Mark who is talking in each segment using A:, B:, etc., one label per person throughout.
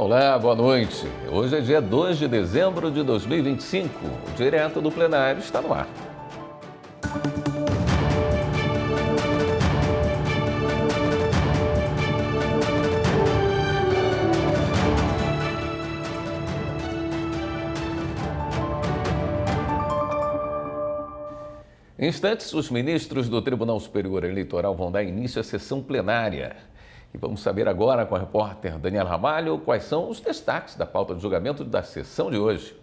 A: Olá, boa noite. Hoje é dia 2 de dezembro de 2025. O Direto do Plenário está no ar. Em instantes, os ministros do Tribunal Superior Eleitoral vão dar início à sessão plenária. E vamos saber agora com a repórter Daniela Ramalho quais são os destaques da pauta de julgamento da sessão de hoje.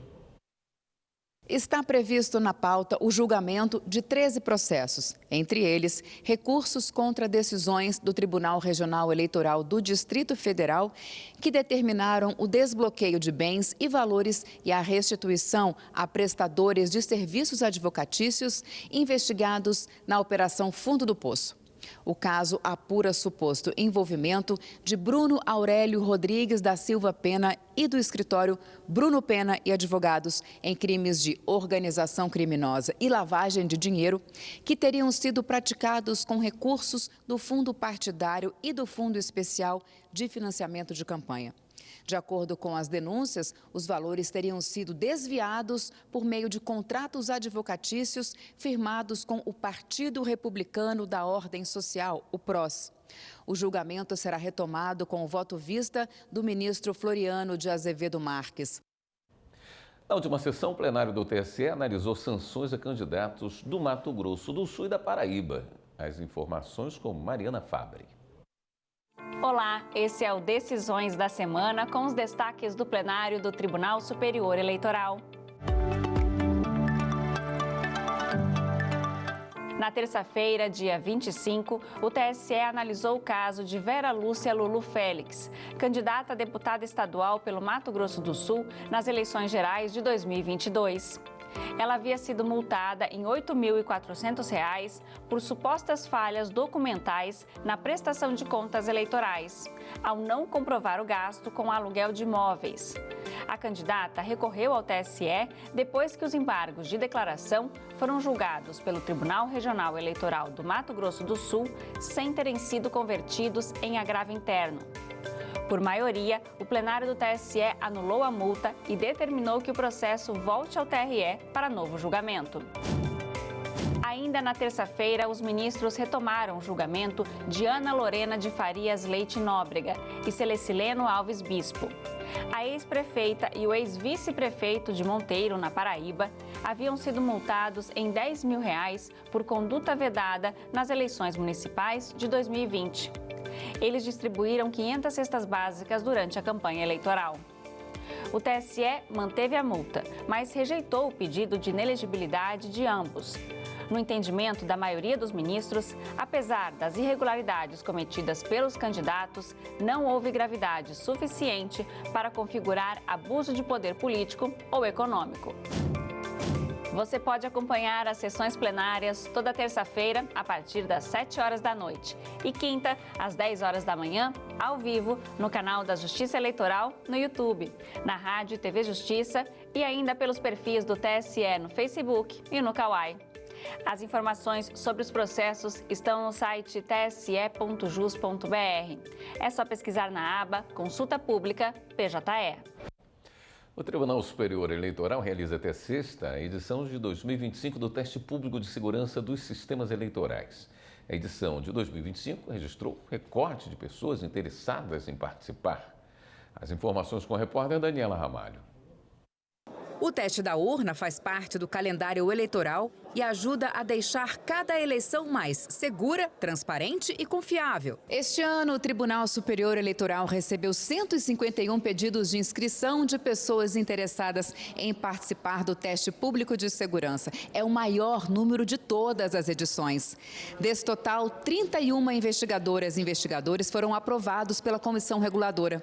B: Está previsto na pauta o julgamento de 13 processos, entre eles recursos contra decisões do Tribunal Regional Eleitoral do Distrito Federal que determinaram o desbloqueio de bens e valores e a restituição a prestadores de serviços advocatícios investigados na Operação Fundo do Poço. O caso apura suposto envolvimento de Bruno Aurélio Rodrigues da Silva Pena e do escritório Bruno Pena e Advogados em crimes de organização criminosa e lavagem de dinheiro que teriam sido praticados com recursos do Fundo Partidário e do Fundo Especial de Financiamento de Campanha. De acordo com as denúncias, os valores teriam sido desviados por meio de contratos advocatícios firmados com o Partido Republicano da Ordem Social, o PROS. O julgamento será retomado com o voto vista do ministro Floriano de Azevedo Marques.
A: Na última sessão, o plenário do TSE analisou sanções a candidatos do Mato Grosso do Sul e da Paraíba. As informações com Mariana Fabre.
C: Olá, esse é o Decisões da Semana com os destaques do plenário do Tribunal Superior Eleitoral. Na terça-feira, dia 25, o TSE analisou o caso de Vera Lúcia Lulu Félix, candidata a deputada estadual pelo Mato Grosso do Sul nas eleições gerais de 2022. Ela havia sido multada em R$ 8.400 por supostas falhas documentais na prestação de contas eleitorais, ao não comprovar o gasto com aluguel de imóveis. A candidata recorreu ao TSE depois que os embargos de declaração foram julgados pelo Tribunal Regional Eleitoral do Mato Grosso do Sul sem terem sido convertidos em agravo interno. Por maioria, o plenário do TSE anulou a multa e determinou que o processo volte ao TRE para novo julgamento. Ainda na terça-feira, os ministros retomaram o julgamento de Ana Lorena de Farias Leite Nóbrega e Celecileno Alves Bispo. A ex-prefeita e o ex-vice-prefeito de Monteiro, na Paraíba, haviam sido multados em R$ 10.000 por conduta vedada nas eleições municipais de 2020. Eles distribuíram 500 cestas básicas durante a campanha eleitoral. O TSE manteve a multa, mas rejeitou o pedido de inelegibilidade de ambos. No entendimento da maioria dos ministros, apesar das irregularidades cometidas pelos candidatos, não houve gravidade suficiente para configurar abuso de poder político ou econômico. Você pode acompanhar as sessões plenárias toda terça-feira, a partir das 7 horas da noite e quinta, às 10 horas da manhã, ao vivo, no canal da Justiça Eleitoral no YouTube, na Rádio e TV Justiça e ainda pelos perfis do TSE no Facebook e no Kawai. As informações sobre os processos estão no site tse.jus.br. É só pesquisar na aba Consulta Pública PJE.
A: O Tribunal Superior Eleitoral realiza até sexta a edição de 2025 do Teste Público de Segurança dos Sistemas Eleitorais. A edição de 2025 registrou recorde de pessoas interessadas em participar. As informações com a repórter Daniela Ramalho.
B: O teste da urna faz parte do calendário eleitoral e ajuda a deixar cada eleição mais segura, transparente e confiável. Este ano, o Tribunal Superior Eleitoral recebeu 151 pedidos de inscrição de pessoas interessadas em participar do teste público de segurança. É o maior número de todas as edições. Desse total, 31 investigadoras e investigadores foram aprovados pela comissão reguladora.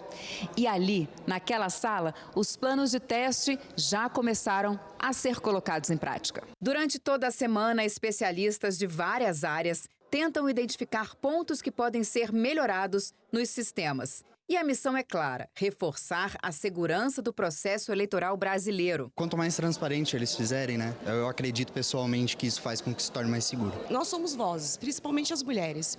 B: E ali, naquela sala, os planos de teste já começaram a ser colocados em prática. Durante toda a semana, especialistas de várias áreas tentam identificar pontos que podem ser melhorados nos sistemas. E a missão é clara: reforçar a segurança do processo eleitoral brasileiro.
D: Quanto mais transparente eles fizerem, né? Eu acredito pessoalmente que isso faz com que se torne mais seguro.
E: Nós somos vozes, principalmente as mulheres.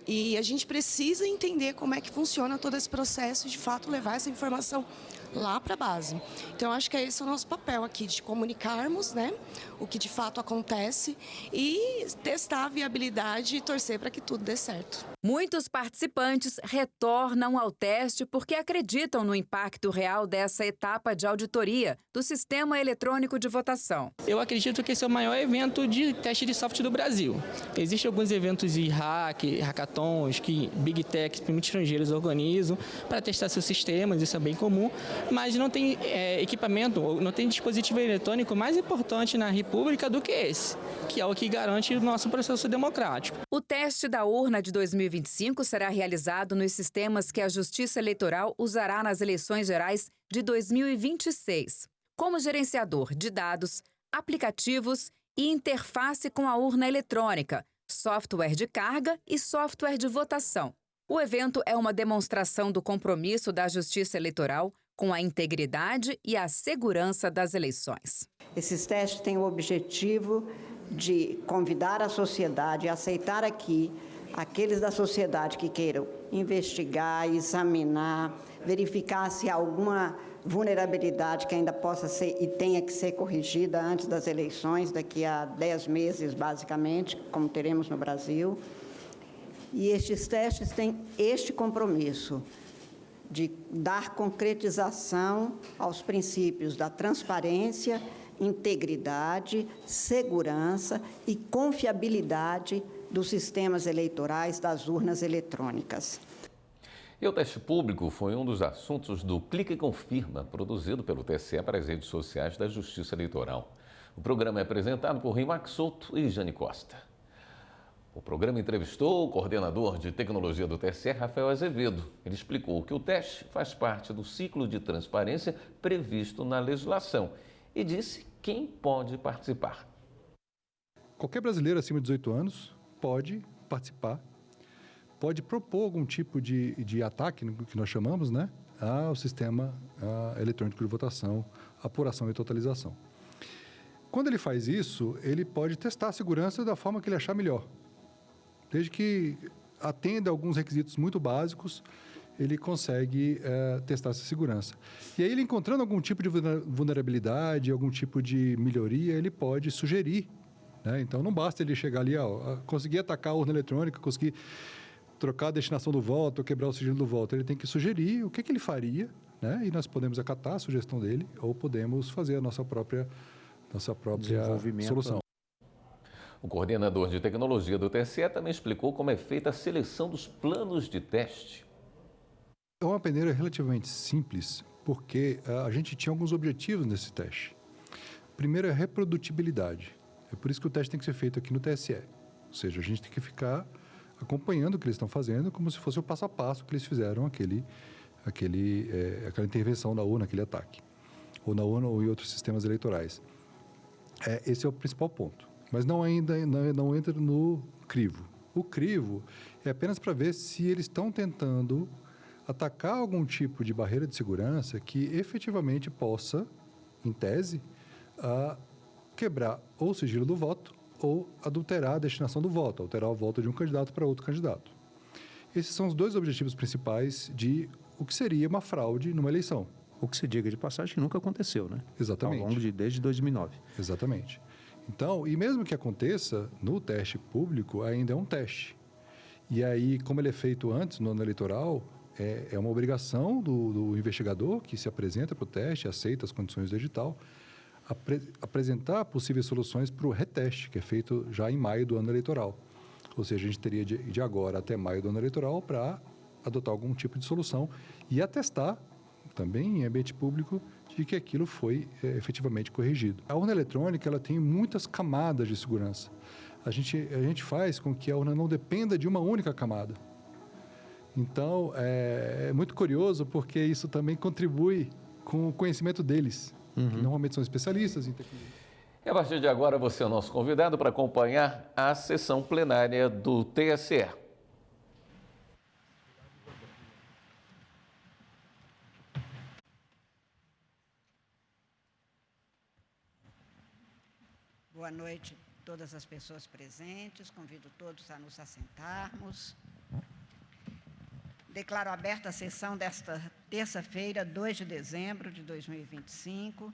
E: E a gente precisa entender como é que funciona todo esse processo e, de fato, levar essa informação lá para a base. Então, acho que esse é o nosso papel aqui, de comunicarmos, né, o que de fato acontece e testar a viabilidade e torcer para que tudo dê certo.
B: Muitos participantes retornam ao teste porque acreditam no impacto real dessa etapa de auditoria do Sistema Eletrônico de Votação.
F: Eu acredito que esse é o maior evento de teste de software do Brasil. Existem alguns eventos de hackathons que Big Tech, estrangeiros organizam para testar seus sistemas, isso é bem comum, mas não tem equipamento, não tem dispositivo eletrônico mais importante na República do que esse, que é o que garante o nosso processo democrático.
B: O teste da urna de 2025 será realizado nos sistemas que a Justiça Eleitoral usará nas eleições gerais de 2026, como gerenciador de dados, aplicativos e interface com a urna eletrônica, software de carga e software de votação. O evento é uma demonstração do compromisso da Justiça Eleitoral com a integridade e a segurança das eleições.
G: Esses testes têm o objetivo de convidar a sociedade a aceitar aqui aqueles da sociedade que queiram investigar, examinar, verificar se há alguma vulnerabilidade que ainda possa ser e tenha que ser corrigida antes das eleições, daqui a 10 meses, basicamente, como teremos no Brasil. E estes testes têm este compromisso de dar concretização aos princípios da transparência, integridade, segurança e confiabilidade dos sistemas eleitorais das urnas eletrônicas.
A: E o teste público foi um dos assuntos do Clique e Confirma, produzido pelo TSE para as redes sociais da Justiça Eleitoral. O programa é apresentado por Rimac Souto e Jane Costa. O programa entrevistou o coordenador de tecnologia do TSE, Rafael Azevedo. Ele explicou que o teste faz parte do ciclo de transparência previsto na legislação e disse quem pode participar.
H: Qualquer brasileiro acima de 18 anos pode participar, pode propor algum tipo de ataque, que nós chamamos, né, ao sistema eletrônico de votação, apuração e totalização. Quando ele faz isso, ele pode testar a segurança da forma que ele achar melhor. Desde que atenda a alguns requisitos muito básicos, ele consegue testar essa segurança. E aí, ele encontrando algum tipo de vulnerabilidade, algum tipo de melhoria, ele pode sugerir, né? Então, não basta ele chegar ali, conseguir atacar a urna eletrônica, conseguir trocar a destinação do voto, ou quebrar o sigilo do voto. Ele tem que sugerir o que ele faria, né? E nós podemos acatar a sugestão dele ou podemos fazer a nossa própria solução.
A: O coordenador de tecnologia do TSE também explicou como é feita a seleção dos planos de teste.
H: É uma peneira relativamente simples, porque a gente tinha alguns objetivos nesse teste. Primeiro é a reprodutibilidade. É por isso que o teste tem que ser feito aqui no TSE. Ou seja, a gente tem que ficar acompanhando o que eles estão fazendo, como se fosse o passo a passo que eles fizeram aquela intervenção na urna, aquele ataque. Ou na urna ou em outros sistemas eleitorais. Esse é o principal ponto. Mas não entra no crivo. O crivo é apenas para ver se eles estão tentando atacar algum tipo de barreira de segurança que efetivamente possa, em tese, quebrar ou o sigilo do voto ou adulterar a destinação do voto, alterar o voto de um candidato para outro candidato. Esses são os dois objetivos principais de o que seria uma fraude numa eleição.
I: O que se diga de passagem que nunca aconteceu, né?
H: Exatamente.
I: Ao longo desde 2009.
H: Exatamente. Então, e mesmo que aconteça, no teste público ainda é um teste. E aí, como ele é feito antes, no ano eleitoral, é uma obrigação do investigador que se apresenta para o teste, aceita as condições do edital, apresentar possíveis soluções para o reteste, que é feito já em maio do ano eleitoral. Ou seja, a gente teria de agora até maio do ano eleitoral para adotar algum tipo de solução e atestar, também em ambiente público, de que aquilo foi efetivamente corrigido. A urna eletrônica ela tem muitas camadas de segurança. A gente faz com que a urna não dependa de uma única camada. Então, é muito curioso porque isso também contribui com o conhecimento deles, que normalmente são especialistas em tecnologia.
A: E a partir de agora, você é o nosso convidado para acompanhar a sessão plenária do TSE.
G: Boa noite a todas as pessoas presentes. Convido todos a nos assentarmos. Declaro aberta a sessão desta terça-feira, 2 de dezembro de 2025,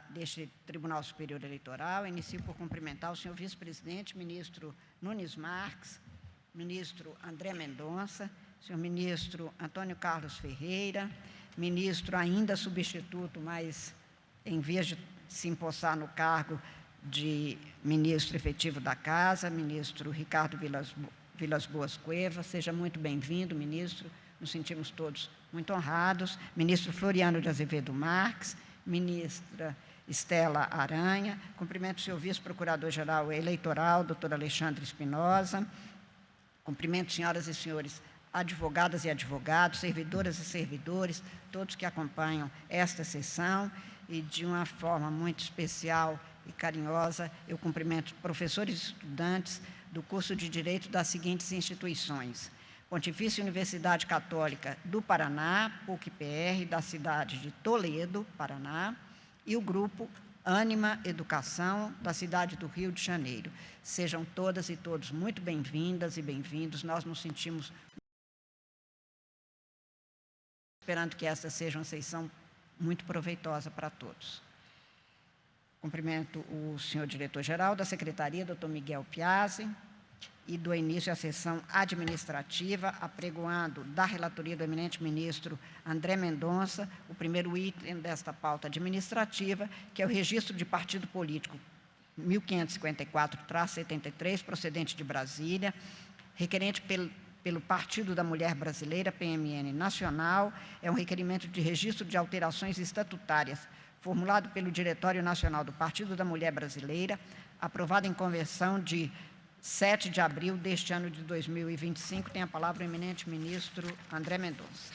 G: deste Tribunal Superior Eleitoral. Inicio por cumprimentar o senhor vice-presidente, ministro Nunes Marques, ministro André Mendonça, senhor ministro Antônio Carlos Ferreira, ministro ainda substituto, mas em vez de se empossar no cargo de ministro efetivo da Casa, ministro Ricardo Vilas Boas Cueva. Seja muito bem-vindo, ministro, nos sentimos todos muito honrados. Ministro Floriano de Azevedo Marques, ministra Estela Aranha, cumprimento o senhor vice-procurador-geral eleitoral, doutor Alexandre Espinosa, cumprimento senhoras e senhores advogadas e advogados, servidoras e servidores, todos que acompanham esta sessão, e de uma forma muito especial e carinhosa, eu cumprimento professores e estudantes do curso de Direito das seguintes instituições: Pontifícia Universidade Católica do Paraná, PUC-PR, da cidade de Toledo, Paraná, e o grupo Ânima Educação, da cidade do Rio de Janeiro. Sejam todas e todos muito bem-vindas e bem-vindos. Nós nos sentimos esperando que esta seja uma sessão muito proveitosa para todos. Cumprimento o senhor diretor-geral da Secretaria, doutor Miguel Piazzi, e dou início à sessão administrativa, apregoando da relatoria do eminente ministro André Mendonça o primeiro item desta pauta administrativa, que é o registro de partido político 1554-73, procedente de Brasília, requerente pelo Partido da Mulher Brasileira, PMN Nacional. É um requerimento de registro de alterações estatutárias, formulado pelo Diretório Nacional do Partido da Mulher Brasileira, aprovado em convenção de 7 de abril deste ano de 2025. Tem a palavra o eminente ministro André Mendonça.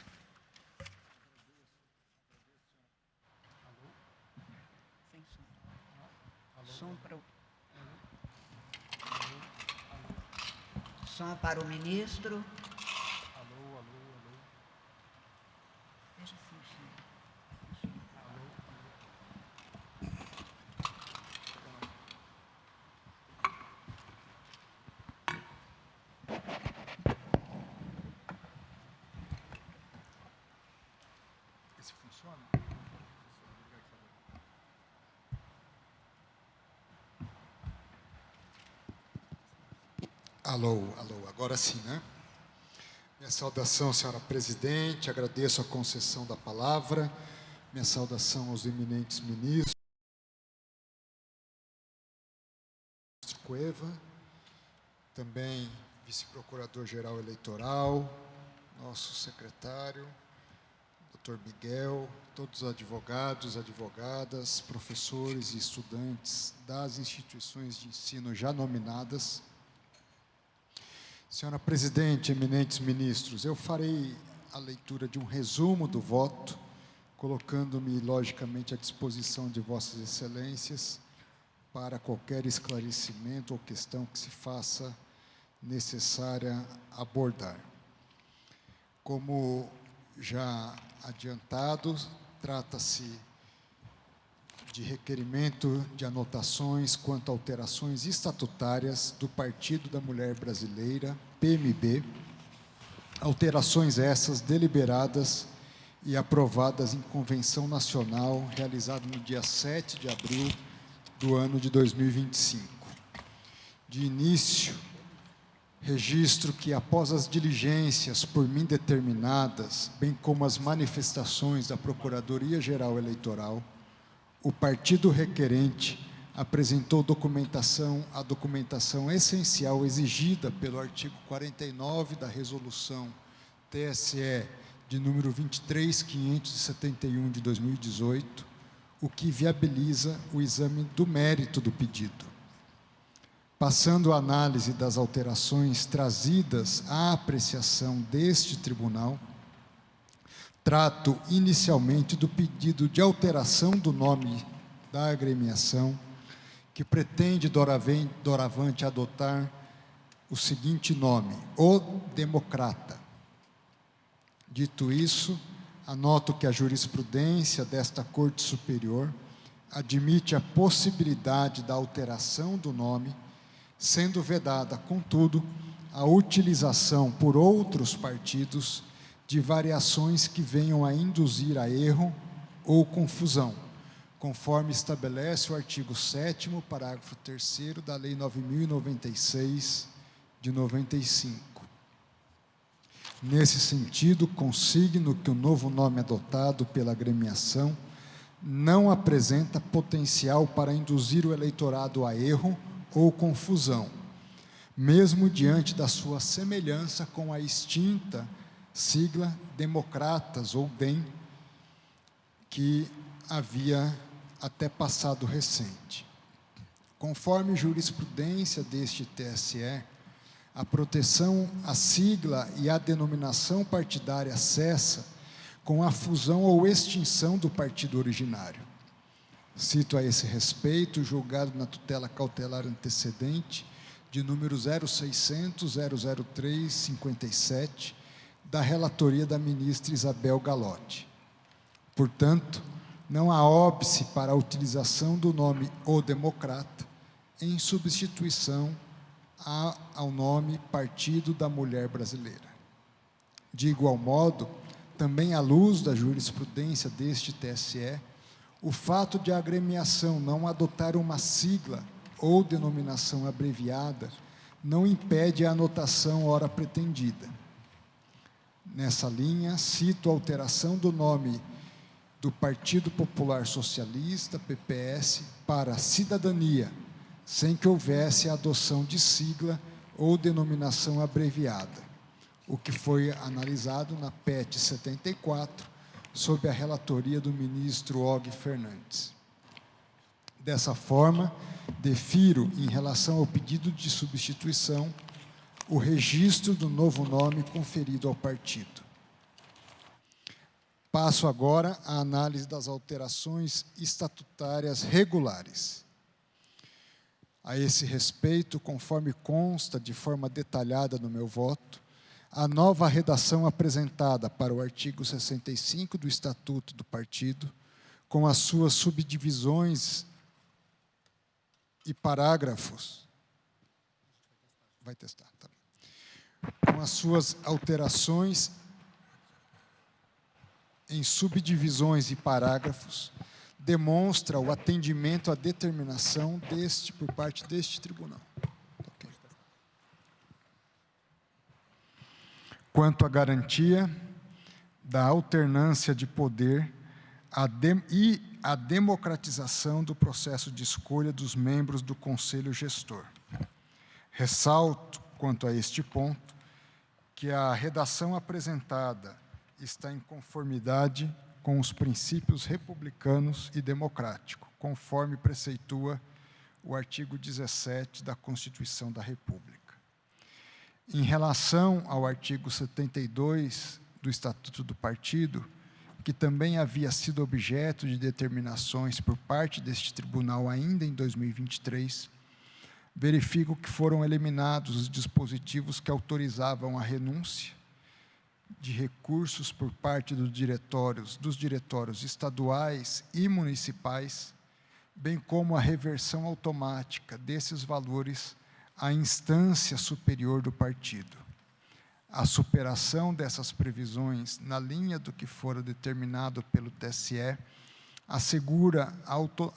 G: Som para o ministro.
H: Esse funciona?
J: Alô, agora sim, né? Minha saudação, senhora presidente, agradeço a concessão da palavra, minha saudação aos eminentes ministros, Cueva, também vice-procurador-geral eleitoral, nosso secretário, doutor Miguel, todos os advogados, advogadas, professores e estudantes das instituições de ensino já nominadas. Senhora presidente, eminentes ministros, eu farei a leitura de um resumo do voto, colocando-me, logicamente, à disposição de vossas excelências para qualquer esclarecimento ou questão que se faça necessária abordar. Como já adiantado, trata-se de requerimento de anotações quanto a alterações estatutárias do Partido da Mulher Brasileira, PMB, alterações essas deliberadas e aprovadas em convenção nacional realizada no dia 7 de abril do ano de 2025. De início, registro que, após as diligências por mim determinadas, bem como as manifestações da Procuradoria-Geral Eleitoral, o partido requerente apresentou a documentação essencial exigida pelo artigo 49 da resolução TSE de número 23.571 de 2018, o que viabiliza o exame do mérito do pedido. Passando a análise das alterações trazidas à apreciação deste tribunal, trato inicialmente do pedido de alteração do nome da agremiação, que pretende doravante adotar o seguinte nome: O Democrata. Dito isso, anoto que a jurisprudência desta Corte Superior admite a possibilidade da alteração do nome, sendo vedada, contudo, a utilização por outros partidos de variações que venham a induzir a erro ou confusão, conforme estabelece o artigo 7º, parágrafo 3º da Lei 9.096, de 95. Nesse sentido, consigno que o novo nome adotado pela agremiação não apresenta potencial para induzir o eleitorado a erro ou confusão, mesmo diante da sua semelhança com a extinta sigla Democratas, ou DEM, que havia até passado recente. Conforme jurisprudência deste TSE, a proteção à sigla e à denominação partidária cessa com a fusão ou extinção do partido originário. Cito a esse respeito o julgado na tutela cautelar antecedente de número 0600-003-57, da relatoria da ministra Isabel Galotti. Portanto, não há óbice para a utilização do nome O Democrata em substituição ao nome Partido da Mulher Brasileira. De igual modo, também à luz da jurisprudência deste TSE, o fato de a agremiação não adotar uma sigla ou denominação abreviada não impede a anotação ora pretendida. Nessa linha, cito a alteração do nome do Partido Popular Socialista, PPS, para Cidadania, sem que houvesse a adoção de sigla ou denominação abreviada, o que foi analisado na PET 74, sob a relatoria do ministro Og Fernandes. Dessa forma, defiro, em relação ao pedido de substituição, o registro do novo nome conferido ao partido. Passo agora à análise das alterações estatutárias regulares. A esse respeito, conforme consta de forma detalhada no meu voto, a nova redação apresentada para o artigo 65 do Estatuto do Partido, com as suas subdivisões e parágrafos, vai testar, tá? Com as suas alterações em subdivisões e parágrafos, demonstra o atendimento à determinação por parte deste tribunal. Okay. Quanto à garantia da alternância de poder e a democratização do processo de escolha dos membros do Conselho Gestor. Ressalto, quanto a este ponto, que a redação apresentada está em conformidade com os princípios republicanos e democráticos, conforme preceitua o artigo 17 da Constituição da República. Em relação ao artigo 72 do Estatuto do Partido, que também havia sido objeto de determinações por parte deste tribunal ainda em 2023, verifico que foram eliminados os dispositivos que autorizavam a renúncia de recursos por parte dos diretórios estaduais e municipais, bem como a reversão automática desses valores à instância superior do partido. A superação dessas previsões, na linha do que fora determinado pelo TSE, assegura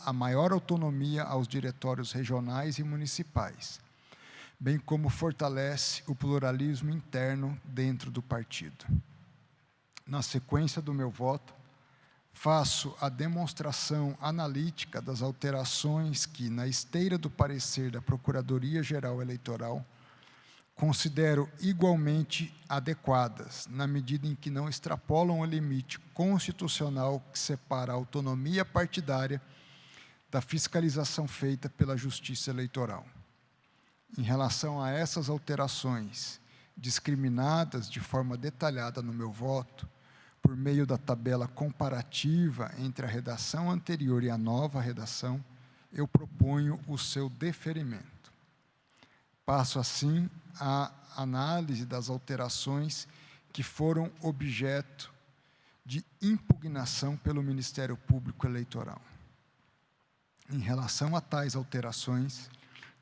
J: a maior autonomia aos diretórios regionais e municipais, bem como fortalece o pluralismo interno dentro do partido. Na sequência do meu voto, faço a demonstração analítica das alterações que, na esteira do parecer da Procuradoria-Geral Eleitoral, considero igualmente adequadas, na medida em que não extrapolam o limite constitucional que separa a autonomia partidária da fiscalização feita pela Justiça Eleitoral. Em relação a essas alterações, discriminadas de forma detalhada no meu voto, por meio da tabela comparativa entre a redação anterior e a nova redação, eu proponho o seu deferimento. Passo, assim, à análise das alterações que foram objeto de impugnação pelo Ministério Público Eleitoral. Em relação a tais alterações,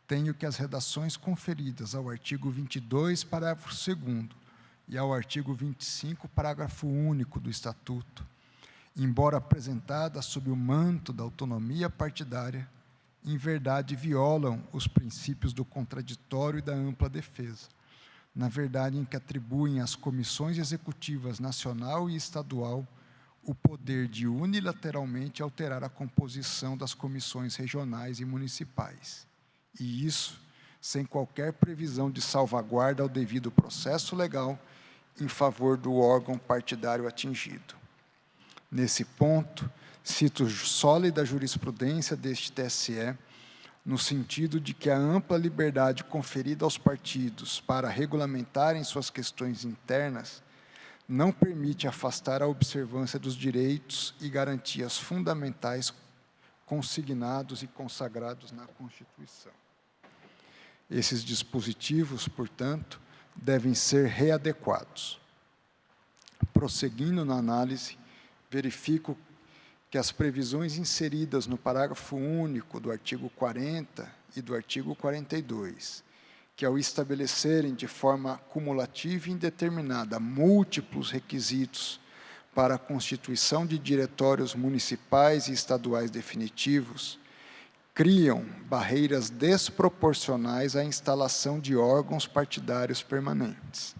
J: tenho que as redações conferidas ao artigo 22, parágrafo 2º, e ao artigo 25, parágrafo único do Estatuto, embora apresentadas sob o manto da autonomia partidária, em verdade violam os princípios do contraditório e da ampla defesa, na verdade em que atribuem às comissões executivas nacional e estadual o poder de unilateralmente alterar a composição das comissões regionais e municipais, e isso sem qualquer previsão de salvaguarda ao devido processo legal em favor do órgão partidário atingido. Nesse ponto, cito sólida jurisprudência deste TSE, no sentido de que a ampla liberdade conferida aos partidos para regulamentarem suas questões internas não permite afastar a observância dos direitos e garantias fundamentais consignados e consagrados na Constituição. Esses dispositivos, portanto, devem ser readequados. Prosseguindo na análise, verifico que as previsões inseridas no parágrafo único do artigo 40 e do artigo 42, que ao estabelecerem de forma cumulativa e indeterminada múltiplos requisitos para a constituição de diretórios municipais e estaduais definitivos, criam barreiras desproporcionais à instalação de órgãos partidários permanentes.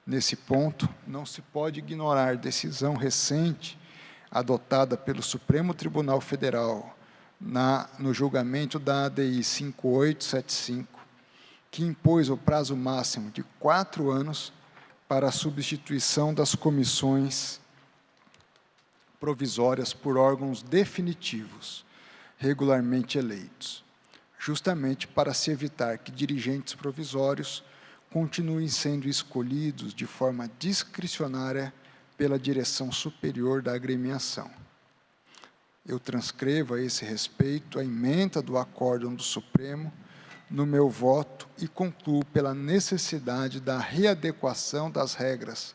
J: Nesse ponto, não se pode ignorar decisão recente adotada pelo Supremo Tribunal Federal no julgamento da ADI 5875, que impôs o prazo máximo de 4 anos para a substituição das comissões provisórias por órgãos definitivos, regularmente eleitos, justamente para se evitar que dirigentes provisórios continuem sendo escolhidos de forma discricionária pela direção superior da agremiação. Eu transcrevo a esse respeito a ementa do acórdão do Supremo no meu voto e concluo pela necessidade da readequação das regras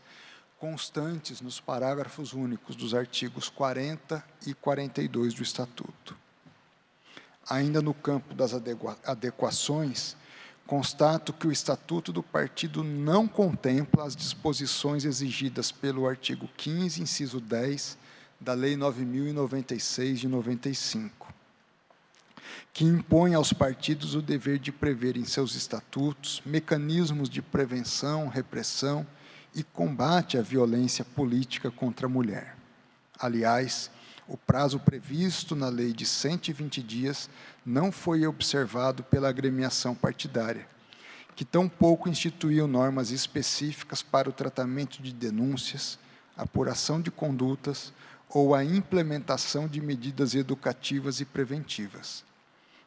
J: constantes nos parágrafos únicos dos artigos 40 e 42 do Estatuto. Ainda no campo das adequações, constato que o Estatuto do Partido não contempla as disposições exigidas pelo artigo 15, inciso 10, da Lei 9.096, de 95, que impõe aos partidos o dever de prever em seus estatutos mecanismos de prevenção, repressão e combate à violência política contra a mulher. Aliás, o prazo previsto na lei de 120 dias não foi observado pela agremiação partidária, que tampouco instituiu normas específicas para o tratamento de denúncias, apuração de condutas ou a implementação de medidas educativas e preventivas.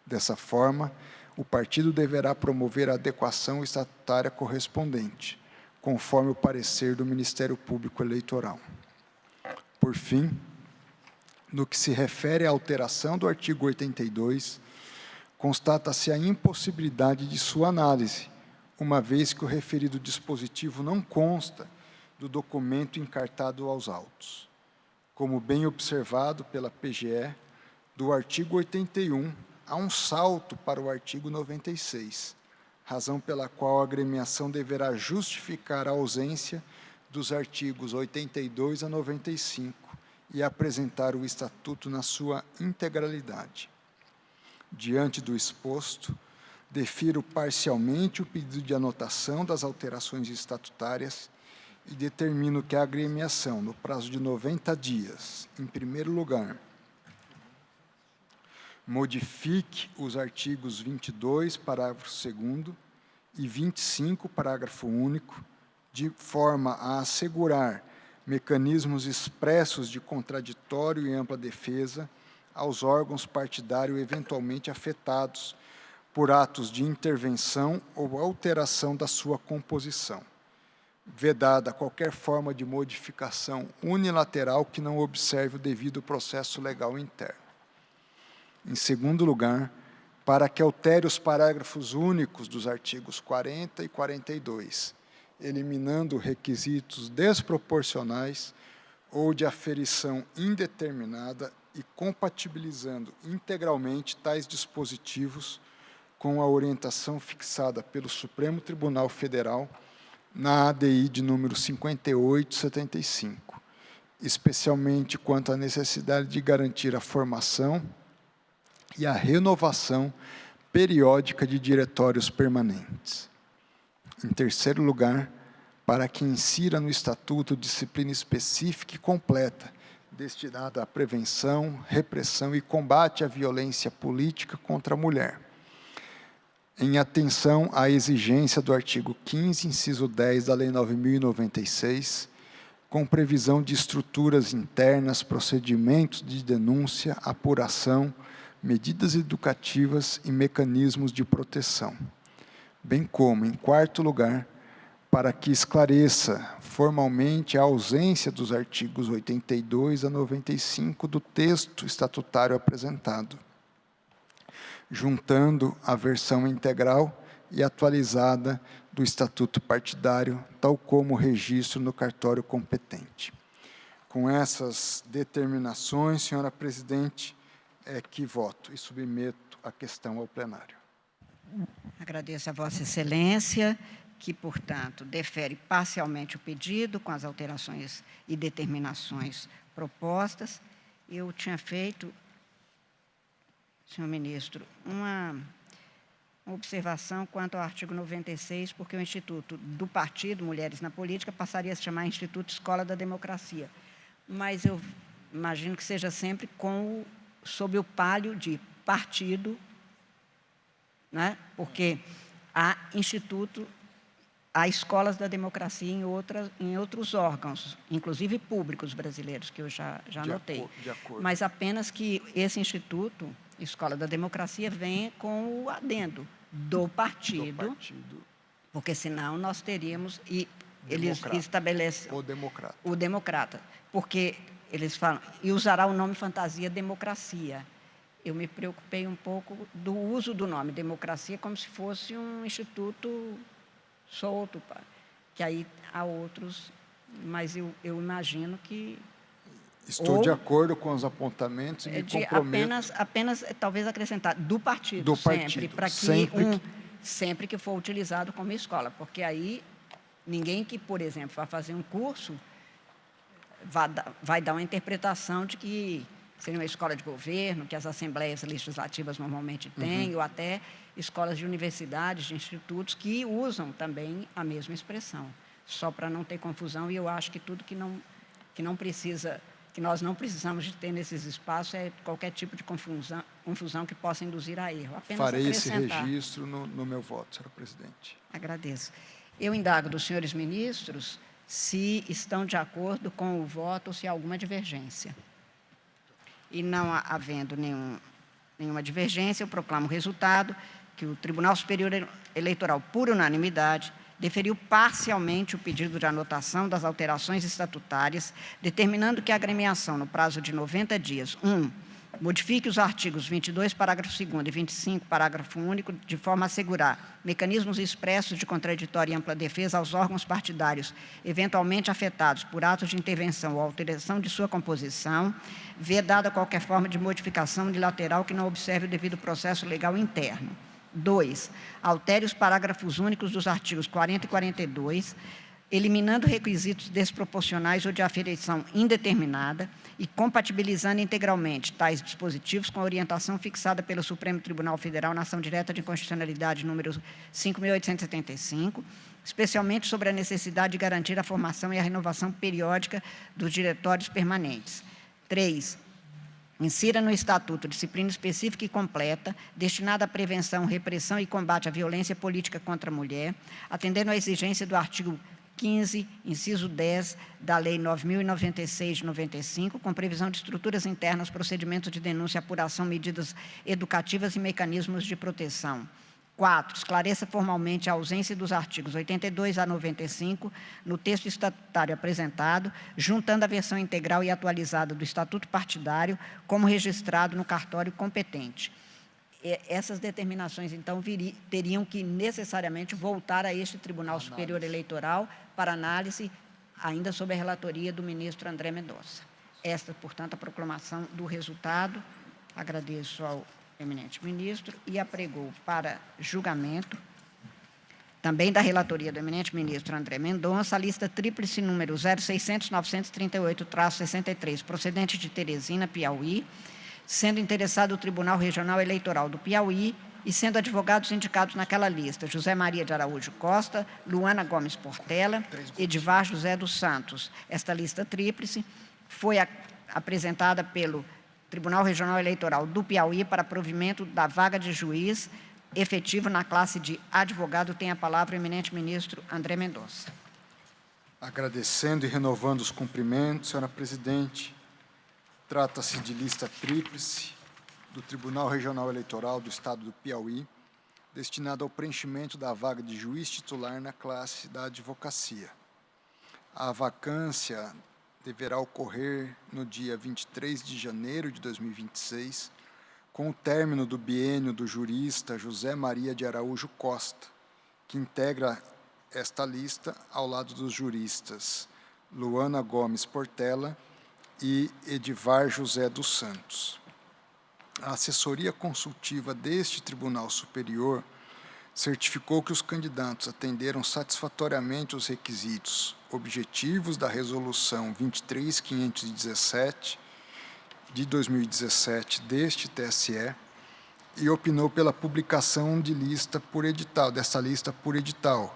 J: Dessa forma, o partido deverá promover a adequação estatutária correspondente, conforme o parecer do Ministério Público Eleitoral. Por fim, no que se refere à alteração do artigo 82, constata-se a impossibilidade de sua análise, uma vez que o referido dispositivo não consta do documento encartado aos autos. Como bem observado pela PGE, do artigo 81 há um salto para o artigo 96, razão pela qual a agremiação deverá justificar a ausência dos artigos 82 a 95 e apresentar o Estatuto na sua integralidade. Diante do exposto, defiro parcialmente o pedido de anotação das alterações estatutárias e determino que a agremiação, no prazo de 90 dias, em primeiro lugar, modifique os artigos 22, parágrafo 2º, e 25, parágrafo único, de forma a assegurar mecanismos expressos de contraditório e ampla defesa aos órgãos partidários eventualmente afetados por atos de intervenção ou alteração da sua composição, vedada qualquer forma de modificação unilateral que não observe o devido processo legal interno. Em segundo lugar, para que altere os parágrafos únicos dos artigos 40 e 42, eliminando requisitos desproporcionais ou de aferição indeterminada e compatibilizando integralmente tais dispositivos com a orientação fixada pelo Supremo Tribunal Federal na ADI de número 5875, especialmente quanto à necessidade de garantir a formação e a renovação periódica de diretórios permanentes. Em terceiro lugar, para que insira no Estatuto disciplina específica e completa, destinada à prevenção, repressão e combate à violência política contra a mulher, em atenção à exigência do artigo 15, inciso 10 da Lei 9.096, com previsão de estruturas internas, procedimentos de denúncia, apuração, medidas educativas e mecanismos de proteção, bem como, em quarto lugar, para que esclareça formalmente a ausência dos artigos 82 a 95 do texto estatutário apresentado, juntando a versão integral e atualizada do Estatuto Partidário, tal como o registro no cartório competente. Com essas determinações, senhora presidente, é que voto e submeto a questão ao plenário.
G: Agradeço a Vossa Excelência, que, portanto, defere parcialmente o pedido com as alterações e determinações propostas. Eu tinha feito, senhor ministro, uma observação quanto ao artigo 96, porque o Instituto do Partido Mulheres na Política passaria a se chamar Instituto Escola da Democracia. Mas eu imagino que seja sempre sob o palio de partido, né? Porque há escolas da democracia em outros órgãos, inclusive públicos brasileiros, que eu já notei. Mas apenas que esse Instituto, Escola da Democracia, venha com o adendo do partido, porque senão nós teríamos, e eles estabelecem o democrata, porque eles falam, e usará o nome fantasia democracia. Eu me preocupei um pouco do uso do nome democracia como se fosse um instituto solto, que aí há outros, mas eu imagino que...
J: Estou de acordo com os apontamentos e me comprometo...
G: Apenas, talvez, acrescentar, do partido,
J: do
G: sempre,
J: partido,
G: para que sempre que for utilizado como escola, porque aí ninguém que, por exemplo, vai fazer um curso vai dar uma interpretação de que seria uma escola de governo, que as assembleias legislativas normalmente têm, ou até escolas de universidades, de institutos, que usam também a mesma expressão, só para não ter confusão. E eu acho que tudo que nós não precisamos de ter nesses espaços é qualquer tipo de confusão que possa induzir a erro. Apenas
J: farei esse registro no meu voto, senhora presidente.
G: Agradeço. Eu indago dos senhores ministros se estão de acordo com o voto ou se há alguma divergência. E não havendo nenhuma divergência, eu proclamo o resultado que o Tribunal Superior Eleitoral, por unanimidade, deferiu parcialmente o pedido de anotação das alterações estatutárias, determinando que a agremiação, no prazo de 90 dias, modifique os artigos 22, parágrafo 2º e 25, parágrafo único, de forma a assegurar mecanismos expressos de contraditória e ampla defesa aos órgãos partidários eventualmente afetados por atos de intervenção ou alteração de sua composição, vedada qualquer forma de modificação unilateral que não observe o devido processo legal interno. 2. Altere os parágrafos únicos dos artigos 40 e 42, eliminando requisitos desproporcionais ou de aferição indeterminada e compatibilizando integralmente tais dispositivos com a orientação fixada pelo Supremo Tribunal Federal na ação direta de inconstitucionalidade número 5.875, especialmente sobre a necessidade de garantir a formação e a renovação periódica dos diretórios permanentes. 3. Insira no Estatuto disciplina específica e completa, destinada à prevenção, repressão e combate à violência política contra a mulher, atendendo à exigência do artigo 15, inciso 10, da Lei 9.096 de 95, com previsão de estruturas internas, procedimentos de denúncia, apuração, medidas educativas e mecanismos de proteção. 4. Esclareça formalmente a ausência dos artigos 82 a 95 no texto estatutário apresentado, juntando a versão integral e atualizada do Estatuto Partidário, como registrado no cartório competente. Essas determinações, então, teriam que necessariamente voltar a este Tribunal Superior Eleitoral para análise, ainda sob a relatoria do ministro André Mendonça. Esta, portanto, a proclamação do resultado. Agradeço ao eminente ministro e apregou para julgamento, também da relatoria do eminente ministro André Mendonça, a lista tríplice número 0600-938-63, procedente de Teresina, Piauí, sendo interessado o Tribunal Regional Eleitoral do Piauí e sendo advogados indicados naquela lista José Maria de Araújo Costa, Luana Gomes Portela, Edivar José dos Santos. Esta lista tríplice foi apresentada pelo Tribunal Regional Eleitoral do Piauí para provimento da vaga de juiz efetivo na classe de advogado. Tem a palavra o eminente ministro André Mendonça.
J: Agradecendo e renovando os cumprimentos, senhora presidente, trata-se de lista tríplice do Tribunal Regional Eleitoral do Estado do Piauí, destinada ao preenchimento da vaga de juiz titular na classe da advocacia. A vacância deverá ocorrer no dia 23 de janeiro de 2026, com o término do biênio do jurista José Maria de Araújo Costa, que integra esta lista ao lado dos juristas Luana Gomes Portela e Edivar José dos Santos. A assessoria consultiva deste Tribunal Superior certificou que os candidatos atenderam satisfatoriamente os requisitos objetivos da Resolução 23517 de 2017 deste TSE e opinou pela publicação de lista por edital, dessa lista por edital,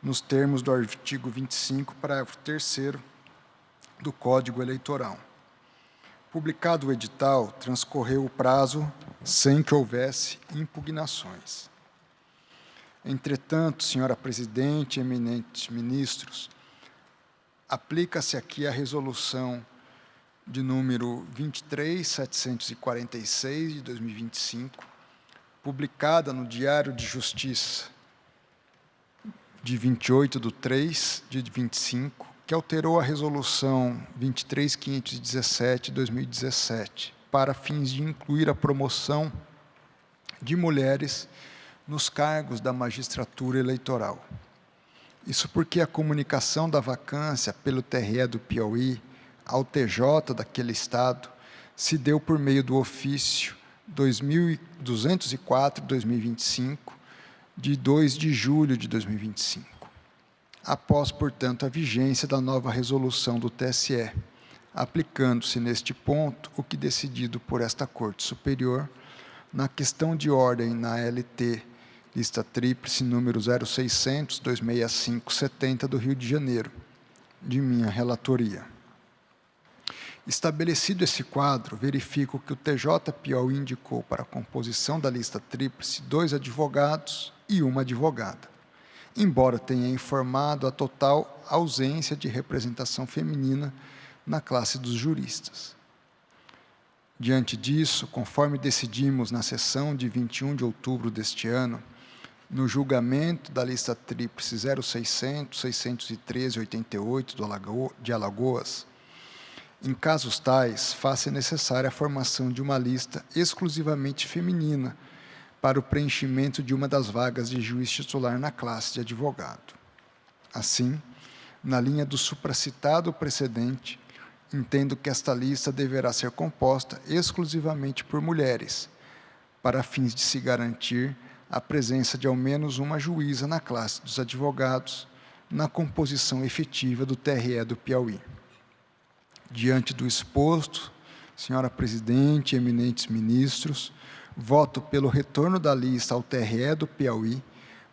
J: nos termos do artigo 25, parágrafo 3º do Código Eleitoral. Publicado o edital, transcorreu o prazo sem que houvesse impugnações. Entretanto, senhora presidente, eminentes ministros, aplica-se aqui a resolução de número 23746 de 2025, publicada no Diário de Justiça de 28/3 de 25, que alterou a resolução 23517 de 2017 para fins de incluir a promoção de mulheres nos cargos da magistratura eleitoral. Isso porque a comunicação da vacância pelo TRE do Piauí ao TJ daquele Estado se deu por meio do ofício 2204/2025, de 2 de julho de 2025. Após, portanto, a vigência da nova resolução do TSE, aplicando-se neste ponto o que decidido por esta Corte Superior na questão de ordem na LT, lista tríplice número 0600-265-70 do Rio de Janeiro, de minha relatoria. Estabelecido esse quadro, verifico que o TJ Piauí indicou para a composição da lista tríplice 2 advogados e uma advogada, embora tenha informado a total ausência de representação feminina na classe dos juristas. Diante disso, conforme decidimos na sessão de 21 de outubro deste ano, no julgamento da lista tríplice 0600-613-88 de Alagoas, em casos tais, faz-se necessária a formação de uma lista exclusivamente feminina para o preenchimento de uma das vagas de juiz titular na classe de advogado. Assim, na linha do supracitado precedente, entendo que esta lista deverá ser composta exclusivamente por mulheres, para fins de se garantir a presença de ao menos uma juíza na classe dos advogados, na composição efetiva do TRE do Piauí. Diante do exposto, senhora presidente, eminentes ministros, voto pelo retorno da lista ao TRE do Piauí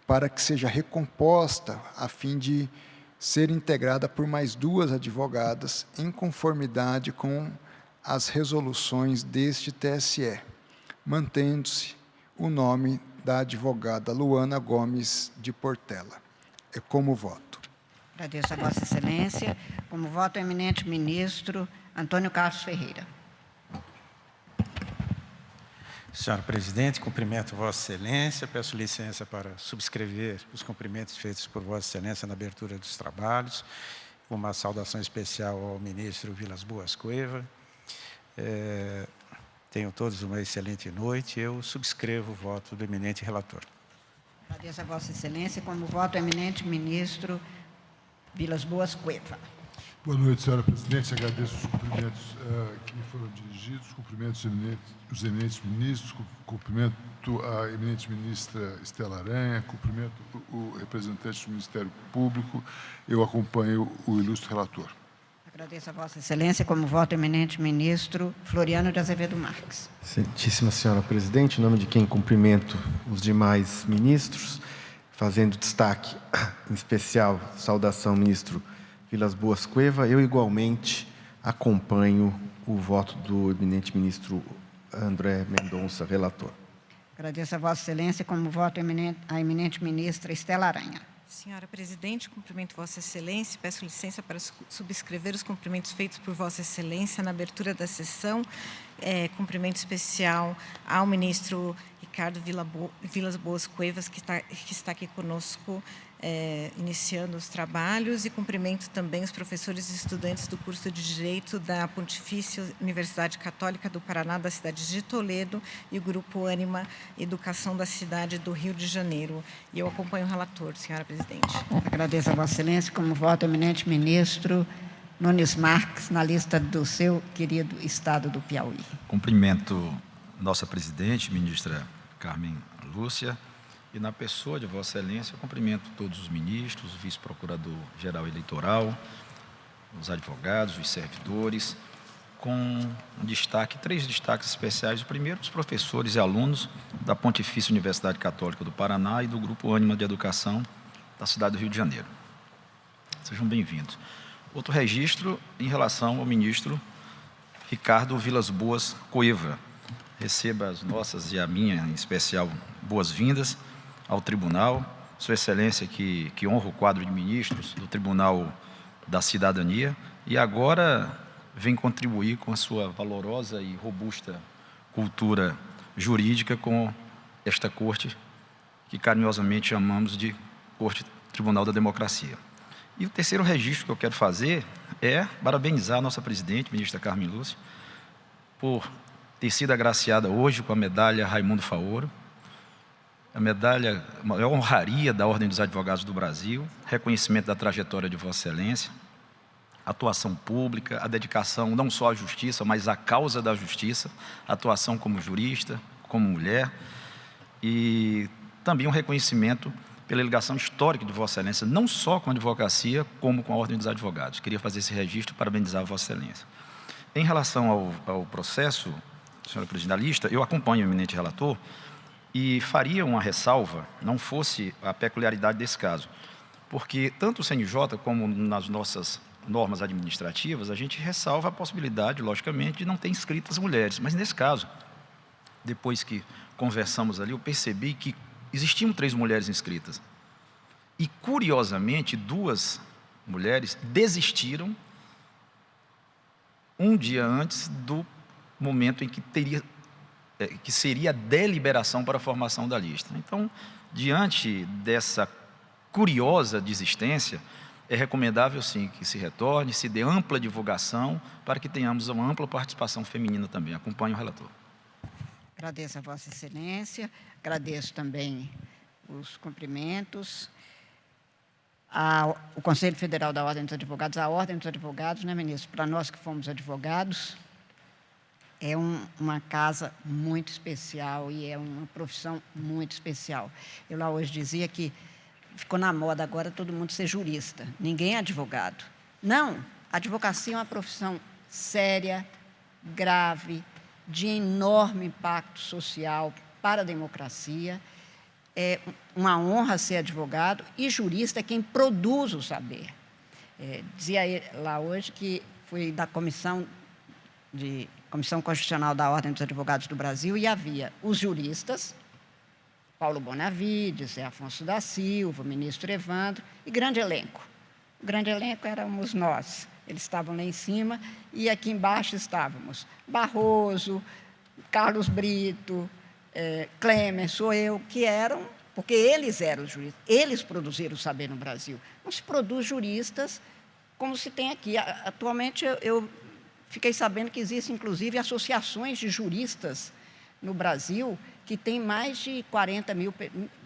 J: para que seja recomposta a fim de ser integrada por mais 2 advogadas em conformidade com as resoluções deste TSE, mantendo-se o nome da advogada Luana Gomes de Portela. É como voto.
G: Agradeço a Vossa Excelência. Como voto, o eminente ministro Antônio Carlos Ferreira.
K: Senhora presidente, cumprimento Vossa Excelência, peço licença para subscrever os cumprimentos feitos por Vossa Excelência na abertura dos trabalhos, uma saudação especial ao ministro Vilas Boas Cueva. Tenham todos uma excelente noite. Eu subscrevo o voto do eminente relator.
G: Agradeço a Vossa Excelência. Como voto, o eminente ministro Vilas Boas Cueva.
J: Boa noite, senhora presidente. Agradeço os cumprimentos que me foram dirigidos, cumprimentos os eminentes ministros, cumprimento a eminente ministra Estela Aranha, cumprimento o representante do Ministério Público. Eu acompanho o ilustre relator.
G: Agradeço a Vossa Excelência, como voto eminente ministro Floriano de Azevedo Marques.
L: Excelentíssima senhora presidente, em nome de quem cumprimento os demais ministros, fazendo destaque, em especial, saudação ao ministro Vilas Boas Cueva, eu igualmente acompanho o voto do eminente ministro André Mendonça, relator.
G: Agradeço a Vossa Excelência, como voto a eminente ministra Estela Aranha.
M: Senhora presidente, cumprimento Vossa Excelência, peço licença para subscrever os cumprimentos feitos por Vossa Excelência na abertura da sessão. Cumprimento especial ao ministro Ricardo Vilas Boas Cuevas, que está aqui conosco, iniciando os trabalhos, e cumprimento também os professores e estudantes do curso de Direito da Pontifícia Universidade Católica do Paraná, da cidade de Toledo, e o Grupo Ânima Educação da cidade do Rio de Janeiro. E eu acompanho o relator, senhora presidente.
G: Agradeço a Vossa Excelência, como voto eminente ministro Nunes Marques, na lista do seu querido estado do Piauí.
N: Cumprimento nossa presidente, ministra Carmen Lúcia, e na pessoa de Vossa Excelência, cumprimento todos os ministros, o vice-procurador-geral eleitoral, os advogados, os servidores, com um destaque, 3 destaques especiais. O primeiro, os professores e alunos da Pontifícia Universidade Católica do Paraná e do Grupo Ânima de Educação da cidade do Rio de Janeiro. Sejam bem-vindos. Outro registro em relação ao ministro Ricardo Vilas Boas Cueva. Receba as nossas e a minha, em especial, boas-vindas ao Tribunal. Sua Excelência, que honra o quadro de ministros do Tribunal da Cidadania, e agora vem contribuir com a sua valorosa e robusta cultura jurídica com esta corte, que carinhosamente chamamos de Corte Tribunal da Democracia. E o terceiro registro que eu quero fazer é parabenizar a nossa presidente, ministra Carmen Lúcia, por ter sido agraciada hoje com a medalha Raimundo Faoro, a medalha, a maior honraria da Ordem dos Advogados do Brasil, reconhecimento da trajetória de Vossa Excelência, atuação pública, a dedicação não só à justiça, mas à causa da justiça, atuação como jurista, como mulher, e também um reconhecimento pela ligação histórica de Vossa Excelência, não só com a advocacia, como com a Ordem dos Advogados. Queria fazer esse registro e parabenizar a Vossa Excelência. Em relação ao processo, senhora presidente da lista, eu acompanho o eminente relator e faria uma ressalva, não fosse a peculiaridade desse caso, porque tanto o CNJ como nas nossas normas administrativas, a gente ressalva a possibilidade, logicamente, de não ter inscritas mulheres. Mas nesse caso, depois que conversamos ali, eu percebi que existiam 3 mulheres inscritas. E, curiosamente, 2 mulheres desistiram um dia antes do momento em que seria a deliberação para a formação da lista. Então, diante dessa curiosa desistência, é recomendável, sim, que se retorne, se dê ampla divulgação, para que tenhamos uma ampla participação feminina também. Acompanhe o relator.
G: Agradeço a Vossa Excelência, agradeço também os cumprimentos ao Conselho Federal da Ordem dos Advogados, a Ordem dos Advogados, né, ministro? Para nós que fomos advogados, é uma casa muito especial e é uma profissão muito especial. Eu lá hoje dizia que ficou na moda agora todo mundo ser jurista, ninguém é advogado. Não, a advocacia é uma profissão séria, grave, de enorme impacto social para a democracia. É uma honra ser advogado, e jurista é quem produz o saber. Dizia lá hoje que fui da Comissão Constitucional da Ordem dos Advogados do Brasil, e havia os juristas, Paulo Bonavides, Zé Afonso da Silva, o ministro Evandro, e grande elenco. O grande elenco éramos nós. Eles estavam lá em cima, e aqui embaixo estávamos Barroso, Carlos Brito, Clemer, sou eu, que eram, porque eles eram os juristas, eles produziram o saber no Brasil. Não se produz juristas como se tem aqui. Atualmente, eu fiquei sabendo que existem, inclusive, associações de juristas no Brasil que tem mais de 40 mil,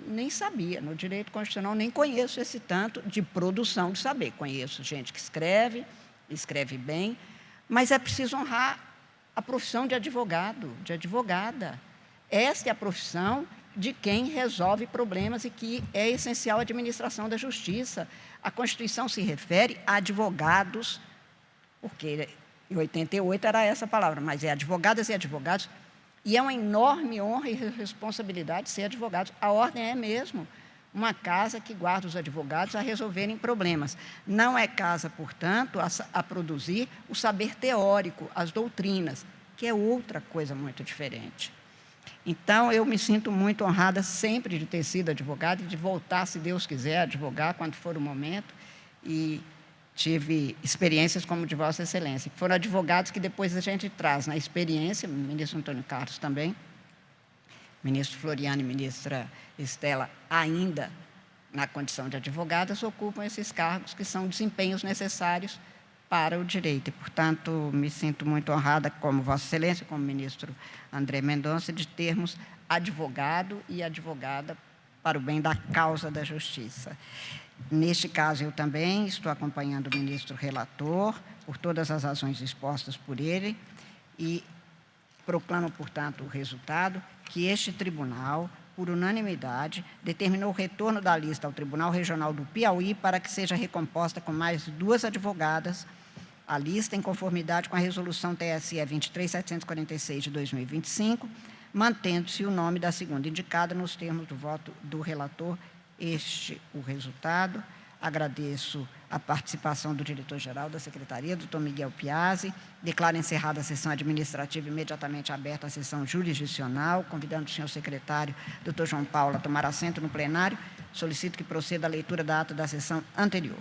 G: nem sabia, no direito constitucional nem conheço esse tanto de produção de saber. Conheço gente que escreve, escreve bem, mas é preciso honrar a profissão de advogado, de advogada. Esta é a profissão de quem resolve problemas e que é essencial à administração da justiça. A Constituição se refere a advogados, porque em 88 era essa palavra, mas é advogadas e advogados, e é uma enorme honra e responsabilidade ser advogados. A ordem é mesmo uma casa que guarda os advogados a resolverem problemas. Não é casa, portanto, a produzir o saber teórico, as doutrinas, que é outra coisa muito diferente. Então, eu me sinto muito honrada sempre de ter sido advogada e de voltar, se Deus quiser, a advogar quando for o momento. E tive experiências como de Vossa Excelência, que foram advogados que depois a gente traz na experiência, o ministro Antônio Carlos também, ministro Floriano e ministra Estela, ainda na condição de advogadas, ocupam esses cargos que são desempenhos necessários para o direito. E, portanto, me sinto muito honrada, como Vossa Excelência, como ministro André Mendonça, de termos advogado e advogada para o bem da causa da justiça. Neste caso, eu também estou acompanhando o ministro relator, por todas as razões expostas por ele, e proclamo, portanto, o resultado que este tribunal, por unanimidade, determinou o retorno da lista ao Tribunal Regional do Piauí para que seja recomposta com mais 2 advogadas, a lista em conformidade com a resolução TSE 23.746 de 2025, mantendo-se o nome da segunda indicada nos termos do voto do relator. Este o resultado. Agradeço a participação do diretor-geral da Secretaria, doutor Miguel Piazzi. Declaro encerrada a sessão administrativa e imediatamente aberta a sessão jurisdicional, convidando o senhor secretário, doutor João Paulo, a tomar assento no plenário. Solicito que proceda a leitura da ata da sessão anterior.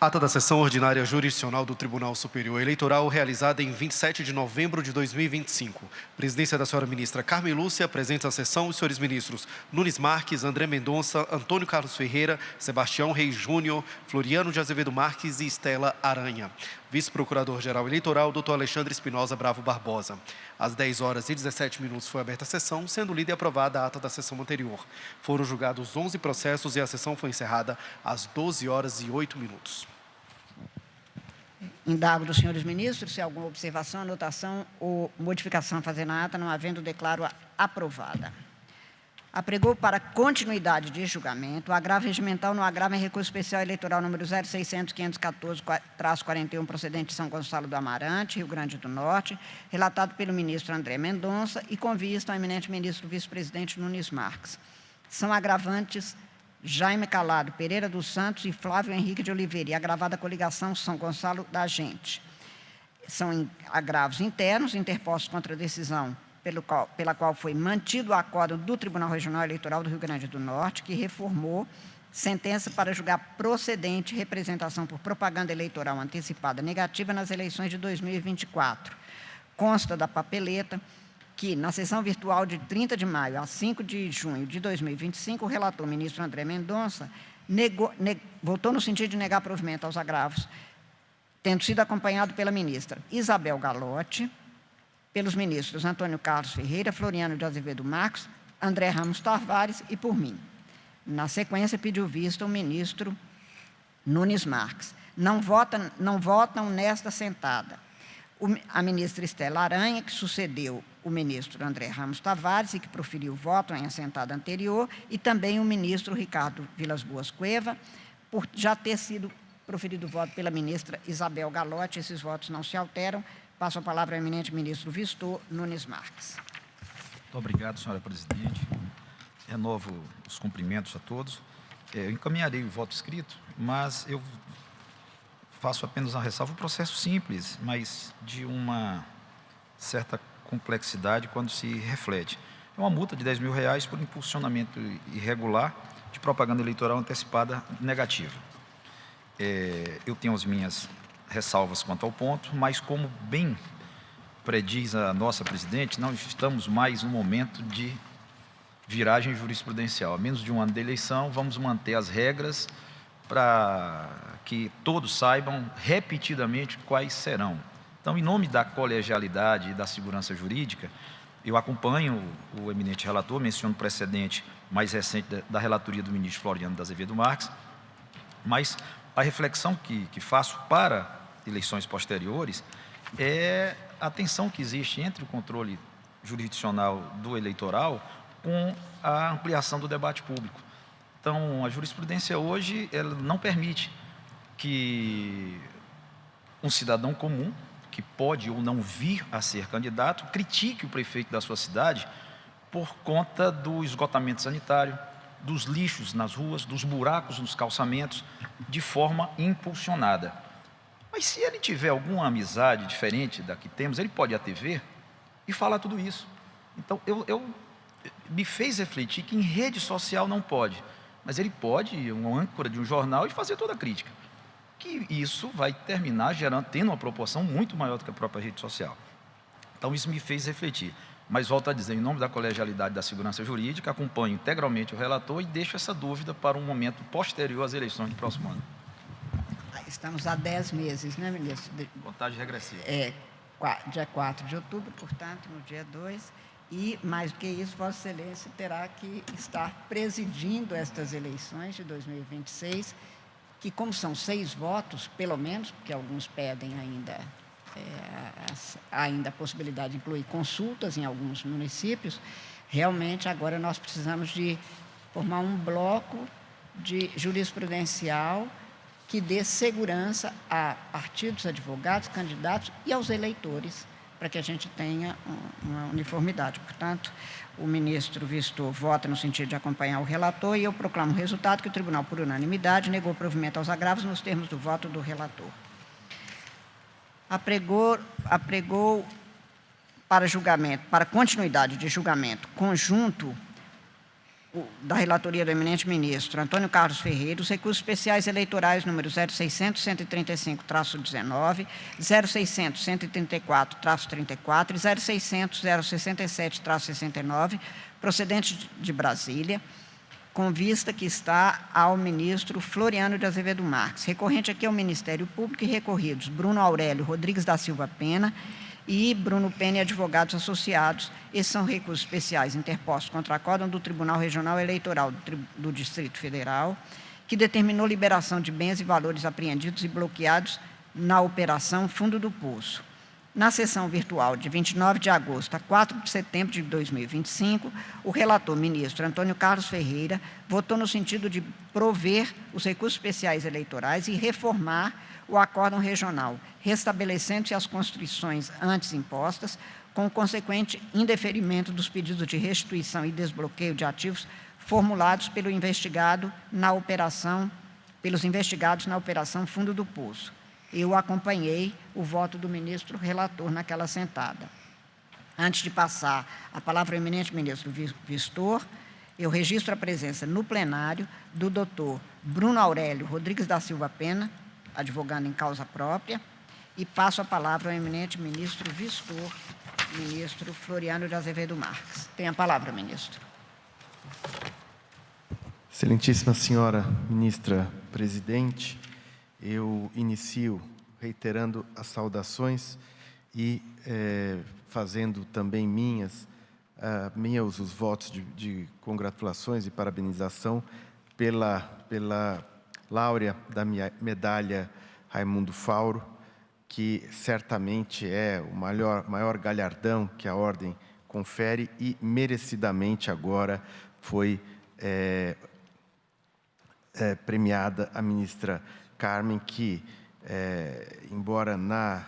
O: Ata da sessão ordinária jurisdicional do Tribunal Superior Eleitoral, realizada em 27 de novembro de 2025. Presidência da senhora ministra Carmen Lúcia, presentes à sessão os senhores ministros Nunes Marques, André Mendonça, Antônio Carlos Ferreira, Sebastião Reis Júnior, Floriano de Azevedo Marques e Estela Aranha. Vice-procurador-geral eleitoral, doutor Alexandre Espinosa Bravo Barbosa. Às 10h17 foi aberta a sessão, sendo lida e aprovada a ata da sessão anterior. Foram julgados 11 processos e a sessão foi encerrada às 12h08.
G: Indago dos senhores ministros se há alguma observação, anotação ou modificação a fazer na ata, não havendo, declaro-a aprovada. Apregou para continuidade de julgamento o agravo regimental no agravo em recurso especial eleitoral número 0600-514-41, procedente de São Gonçalo do Amarante, Rio Grande do Norte, relatado pelo ministro André Mendonça e com vista ao eminente ministro vice-presidente Nunes Marques. São agravantes Jaime Calado Pereira dos Santos e Flávio Henrique de Oliveira, e agravada coligação São Gonçalo da Gente. São agravos internos interpostos contra a decisão pela qual foi mantido o acordo do Tribunal Regional Eleitoral do Rio Grande do Norte, que reformou sentença para julgar procedente representação por propaganda eleitoral antecipada negativa nas eleições de 2024. Consta da papeleta que, na sessão virtual de 30 de maio a 5 de junho de 2025, o relator ministro André Mendonça votou no sentido de negar provimento aos agravos, tendo sido acompanhado pela ministra Isabel Galotti, pelos ministros Antônio Carlos Ferreira, Floriano de Azevedo Marques, André Ramos Tavares e por mim. Na sequência, pediu vista o ministro Nunes Marques. Não votam nesta sentada a ministra Estela Aranha, que sucedeu o ministro André Ramos Tavares e que proferiu o voto em assentada anterior, e também o ministro Ricardo Vilas Boas Cueva, por já ter sido proferido o voto pela ministra Isabel Galotti. Esses votos não se alteram. Passo a palavra ao eminente ministro Vistor Nunes Marques.
N: Muito obrigado, senhora presidente. Renovo os cumprimentos a todos. Eu encaminharei o voto escrito, mas eu faço apenas uma ressalva. Um processo simples, mas de uma certa complexidade quando se reflete. É uma multa de R$10 mil por impulsionamento irregular de propaganda eleitoral antecipada negativa. Eu tenho as minhas ressalvas quanto ao ponto, mas como bem prediz a nossa presidente, não estamos mais no momento de viragem jurisprudencial. A menos de um ano da eleição, vamos manter as regras para que todos saibam repetidamente quais serão. Então, em nome da colegialidade e da segurança jurídica, eu acompanho o eminente relator, menciono o precedente mais recente da relatoria do ministro Floriano de Azevedo Marques, mas a reflexão que faço para eleições posteriores, é a tensão que existe entre o controle jurisdicional do eleitoral com a ampliação do debate público. Então, a jurisprudência hoje ela não permite que um cidadão comum, que pode ou não vir a ser candidato, critique o prefeito da sua cidade por conta do esgotamento sanitário, dos lixos nas ruas, dos buracos nos calçamentos, de forma impulsionada. Mas se ele tiver alguma amizade diferente da que temos, ele pode ir à TV e falar tudo isso. Então, me fez refletir que em rede social não pode, mas ele pode ir uma âncora de um jornal e fazer toda a crítica. Que isso vai terminar tendo uma proporção muito maior do que a própria rede social. Então, isso me fez refletir. Mas, volto a dizer, em nome da colegialidade da segurança jurídica, acompanho integralmente o relator e deixo essa dúvida para um momento posterior às eleições do próximo ano.
G: Estamos há 10 meses, né, ministro?
N: Contagem regressiva.
G: Dia 4 de outubro, portanto, no dia 2. E, mais do que isso, Vossa Excelência terá que estar presidindo estas eleições de 2026, que, como são 6 votos, pelo menos, porque alguns pedem ainda a possibilidade de incluir consultas em alguns municípios, realmente agora nós precisamos de formar um bloco de jurisprudencial que dê segurança a partidos, advogados, candidatos e aos eleitores, para que a gente tenha uma uniformidade. Portanto, o ministro Vistor vota no sentido de acompanhar o relator e eu proclamo o resultado que o tribunal, por unanimidade, negou provimento aos agravos nos termos do voto do relator. Apregou para julgamento, para continuidade de julgamento conjunto da relatoria do eminente ministro Antônio Carlos Ferreira, os recursos especiais eleitorais número 0600-135-19, 0600-134-34 e 0600-067-69, procedentes de Brasília, com vista que está ao ministro Floriano de Azevedo Marques. Recorrente aqui ao Ministério Público e recorridos Bruno Aurélio Rodrigues da Silva Pena e Bruno Pena e advogados associados. Esses são recursos especiais interpostos contra a acórdão do Tribunal Regional Eleitoral do Distrito Federal, que determinou liberação de bens e valores apreendidos e bloqueados na Operação Fundo do Poço. Na sessão virtual de 29 de agosto a 4 de setembro de 2025, o relator ministro Antônio Carlos Ferreira votou no sentido de prover os recursos especiais eleitorais e reformar o acórdão regional, restabelecendo-se as constrições antes impostas, com o consequente indeferimento dos pedidos de restituição e desbloqueio de ativos formulados pelos investigados na Operação Fundo do Poço. Eu acompanhei o voto do ministro relator naquela sentada. Antes de passar a palavra ao eminente ministro Vistor, eu registro a presença no plenário do doutor Bruno Aurélio Rodrigues da Silva Pena, advogando em causa própria, e passo a palavra ao eminente ministro Vistor, ministro Floriano de Azevedo Marques. Tem a palavra, ministro.
L: Excelentíssima senhora ministra presidente, eu inicio reiterando as saudações e fazendo também minhas os votos de congratulações e parabenização pela láurea da medalha Raimundo Fauro, que certamente é o maior galardão que a Ordem confere e merecidamente agora foi premiada a ministra Carmen, que, embora na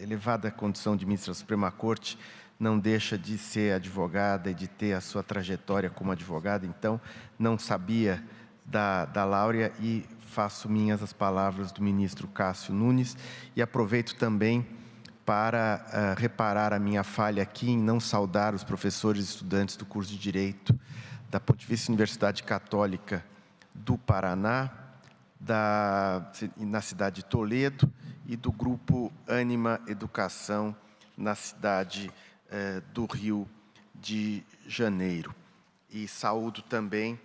L: elevada condição de ministra da Suprema Corte, não deixa de ser advogada e de ter a sua trajetória como advogada, então não sabia da láurea e faço minhas as palavras do ministro Cássio Nunes e aproveito também para reparar a minha falha aqui em não saudar os professores e estudantes do curso de Direito da Pontifícia Universidade Católica do Paraná, na cidade de Toledo, e do Grupo Ânima Educação, na cidade do Rio de Janeiro. E saúdo também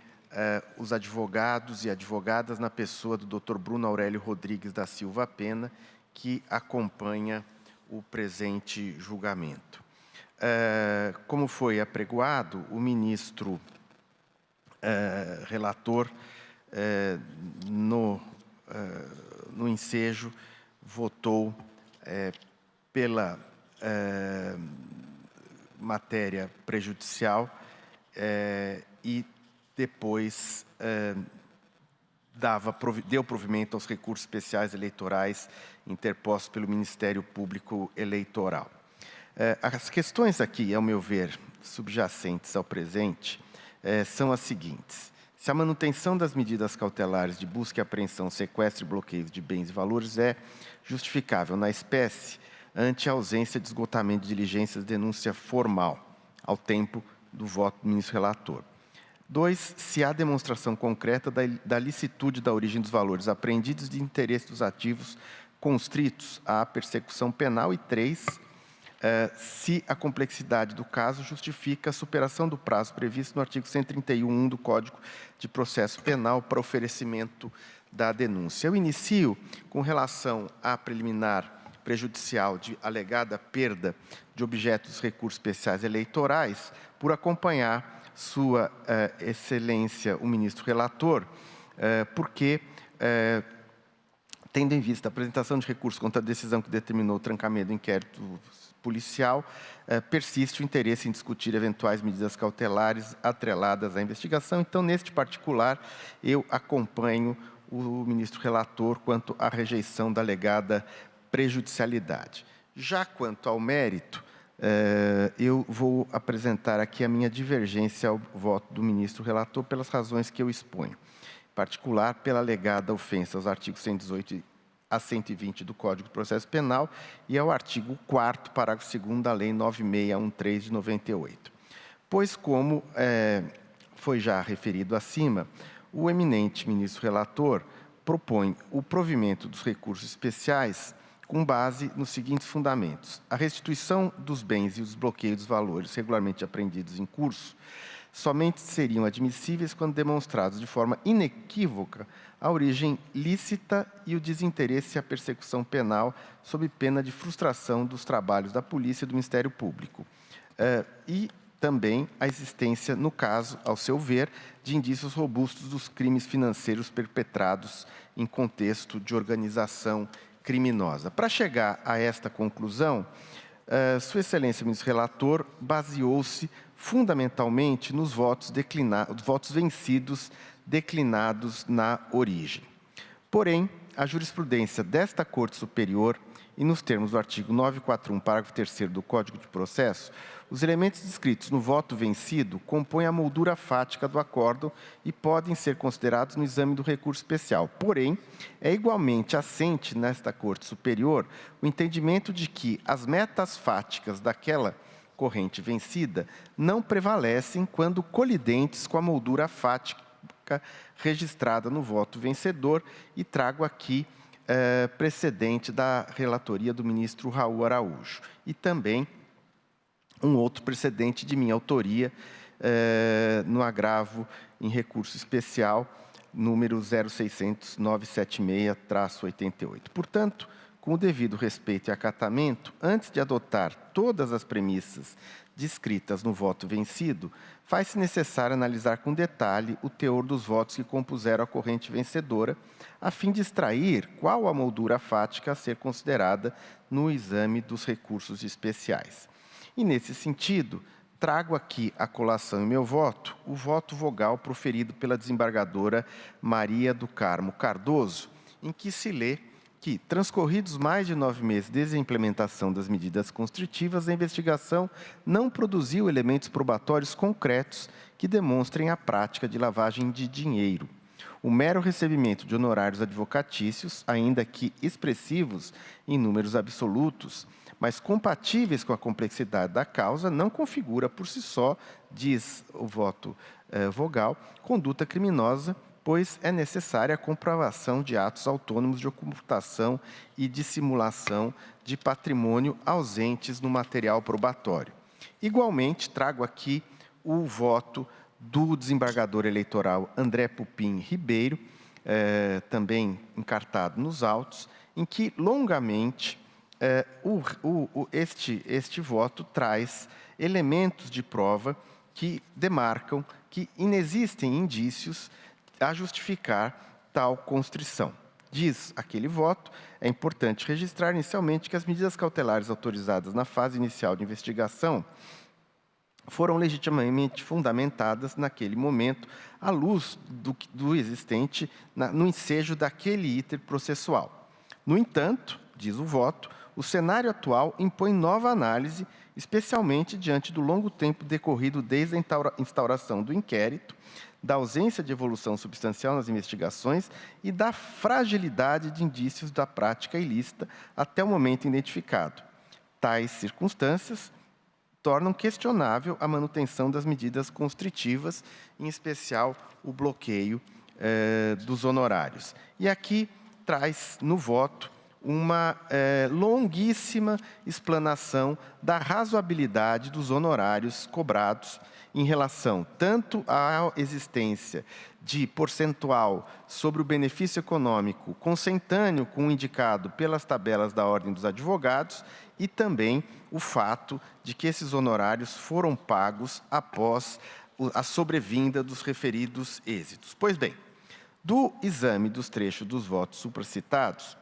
L: os advogados e advogadas na pessoa do Dr. Bruno Aurélio Rodrigues da Silva Pena, que acompanha o presente julgamento. Como foi apregoado, o ministro relator, no ensejo, votou pela matéria prejudicial e depois deu provimento aos recursos especiais eleitorais interpostos pelo Ministério Público Eleitoral. As questões aqui, ao meu ver, subjacentes ao presente, são as seguintes. Se a manutenção das medidas cautelares de busca e apreensão, sequestro e bloqueio de bens e valores é justificável na espécie ante a ausência de esgotamento de diligências de denúncia formal, ao tempo do voto do ministro relator. 2, se há demonstração concreta da licitude da origem dos valores apreendidos de interesse dos ativos constritos à persecução penal. E 3, se a complexidade do caso justifica a superação do prazo previsto no artigo 131 do Código de Processo Penal para oferecimento da denúncia. Eu inicio com relação à preliminar prejudicial de alegada perda de objetos dos recursos especiais eleitorais, por acompanhar Sua Excelência, o ministro relator, porque, tendo em vista a apresentação de recursos contra a decisão que determinou o trancamento do inquérito policial, persiste o interesse em discutir eventuais medidas cautelares atreladas à investigação. Então, neste particular, eu acompanho o ministro relator quanto à rejeição da alegada prejudicialidade. Já quanto ao mérito, eu vou apresentar aqui a minha divergência ao voto do ministro relator pelas razões que eu exponho. Em particular, pela alegada ofensa aos artigos 118 a 120 do Código de Processo Penal e ao artigo 4º, parágrafo 2º da Lei 9613 de 98. Pois, como foi já referido acima, o eminente ministro relator propõe o provimento dos recursos especiais com base nos seguintes fundamentos. A restituição dos bens e os bloqueios dos valores regularmente apreendidos em curso somente seriam admissíveis quando demonstrados de forma inequívoca a origem lícita e o desinteresse à persecução penal sob pena de frustração dos trabalhos da Polícia e do Ministério Público. E também a existência, no caso, ao seu ver, de indícios robustos dos crimes financeiros perpetrados em contexto de organização criminosa. Para chegar a esta conclusão, Sua Excelência, o ministro relator, baseou-se fundamentalmente nos votos vencidos declinados na origem. Porém, a jurisprudência desta Corte Superior e nos termos do artigo 941, parágrafo 3º do Código de Processo, os elementos descritos no voto vencido compõem a moldura fática do acórdão e podem ser considerados no exame do recurso especial. Porém, é igualmente assente nesta Corte Superior o entendimento de que as metas fáticas daquela corrente vencida não prevalecem quando colidentes com a moldura fática registrada no voto vencedor, e trago aqui precedente da relatoria do ministro Raul Araújo e também um outro precedente de minha autoria no agravo em recurso especial número 0600-976-88. Portanto, com o devido respeito e acatamento, antes de adotar todas as premissas descritas no voto vencido, faz-se necessário analisar com detalhe o teor dos votos que compuseram a corrente vencedora, a fim de extrair qual a moldura fática a ser considerada no exame dos recursos especiais. E, nesse sentido, trago aqui à colação em meu voto o voto vogal proferido pela desembargadora Maria do Carmo Cardoso, em que se lê que, transcorridos mais de 9 meses desde a implementação das medidas constritivas, a investigação não produziu elementos probatórios concretos que demonstrem a prática de lavagem de dinheiro. O mero recebimento de honorários advocatícios, ainda que expressivos em números absolutos, mas compatíveis com a complexidade da causa, não configura por si só, diz o voto vogal, conduta criminosa, pois é necessária a comprovação de atos autônomos de ocultação e dissimulação de patrimônio ausentes no material probatório. Igualmente, trago aqui o voto do desembargador eleitoral André Pupim Ribeiro, também encartado nos autos, em que longamente este voto traz elementos de prova que demarcam que inexistem indícios a justificar tal constrição. Diz aquele voto, é importante registrar inicialmente que as medidas cautelares autorizadas na fase inicial de investigação foram legitimamente fundamentadas naquele momento, à luz do existente no ensejo daquele iter processual. No entanto, diz o voto, o cenário atual impõe nova análise, especialmente diante do longo tempo decorrido desde a instauração do inquérito, da ausência de evolução substancial nas investigações e da fragilidade de indícios da prática ilícita até o momento identificado. Tais circunstâncias tornam questionável a manutenção das medidas constritivas, em especial o bloqueio dos honorários. E aqui traz no voto uma longuíssima explanação da razoabilidade dos honorários cobrados em relação tanto à existência de percentual sobre o benefício econômico consentâneo com o indicado pelas tabelas da Ordem dos Advogados e também o fato de que esses honorários foram pagos após a sobrevinda dos referidos êxitos. Pois bem, do exame dos trechos dos votos supracitados,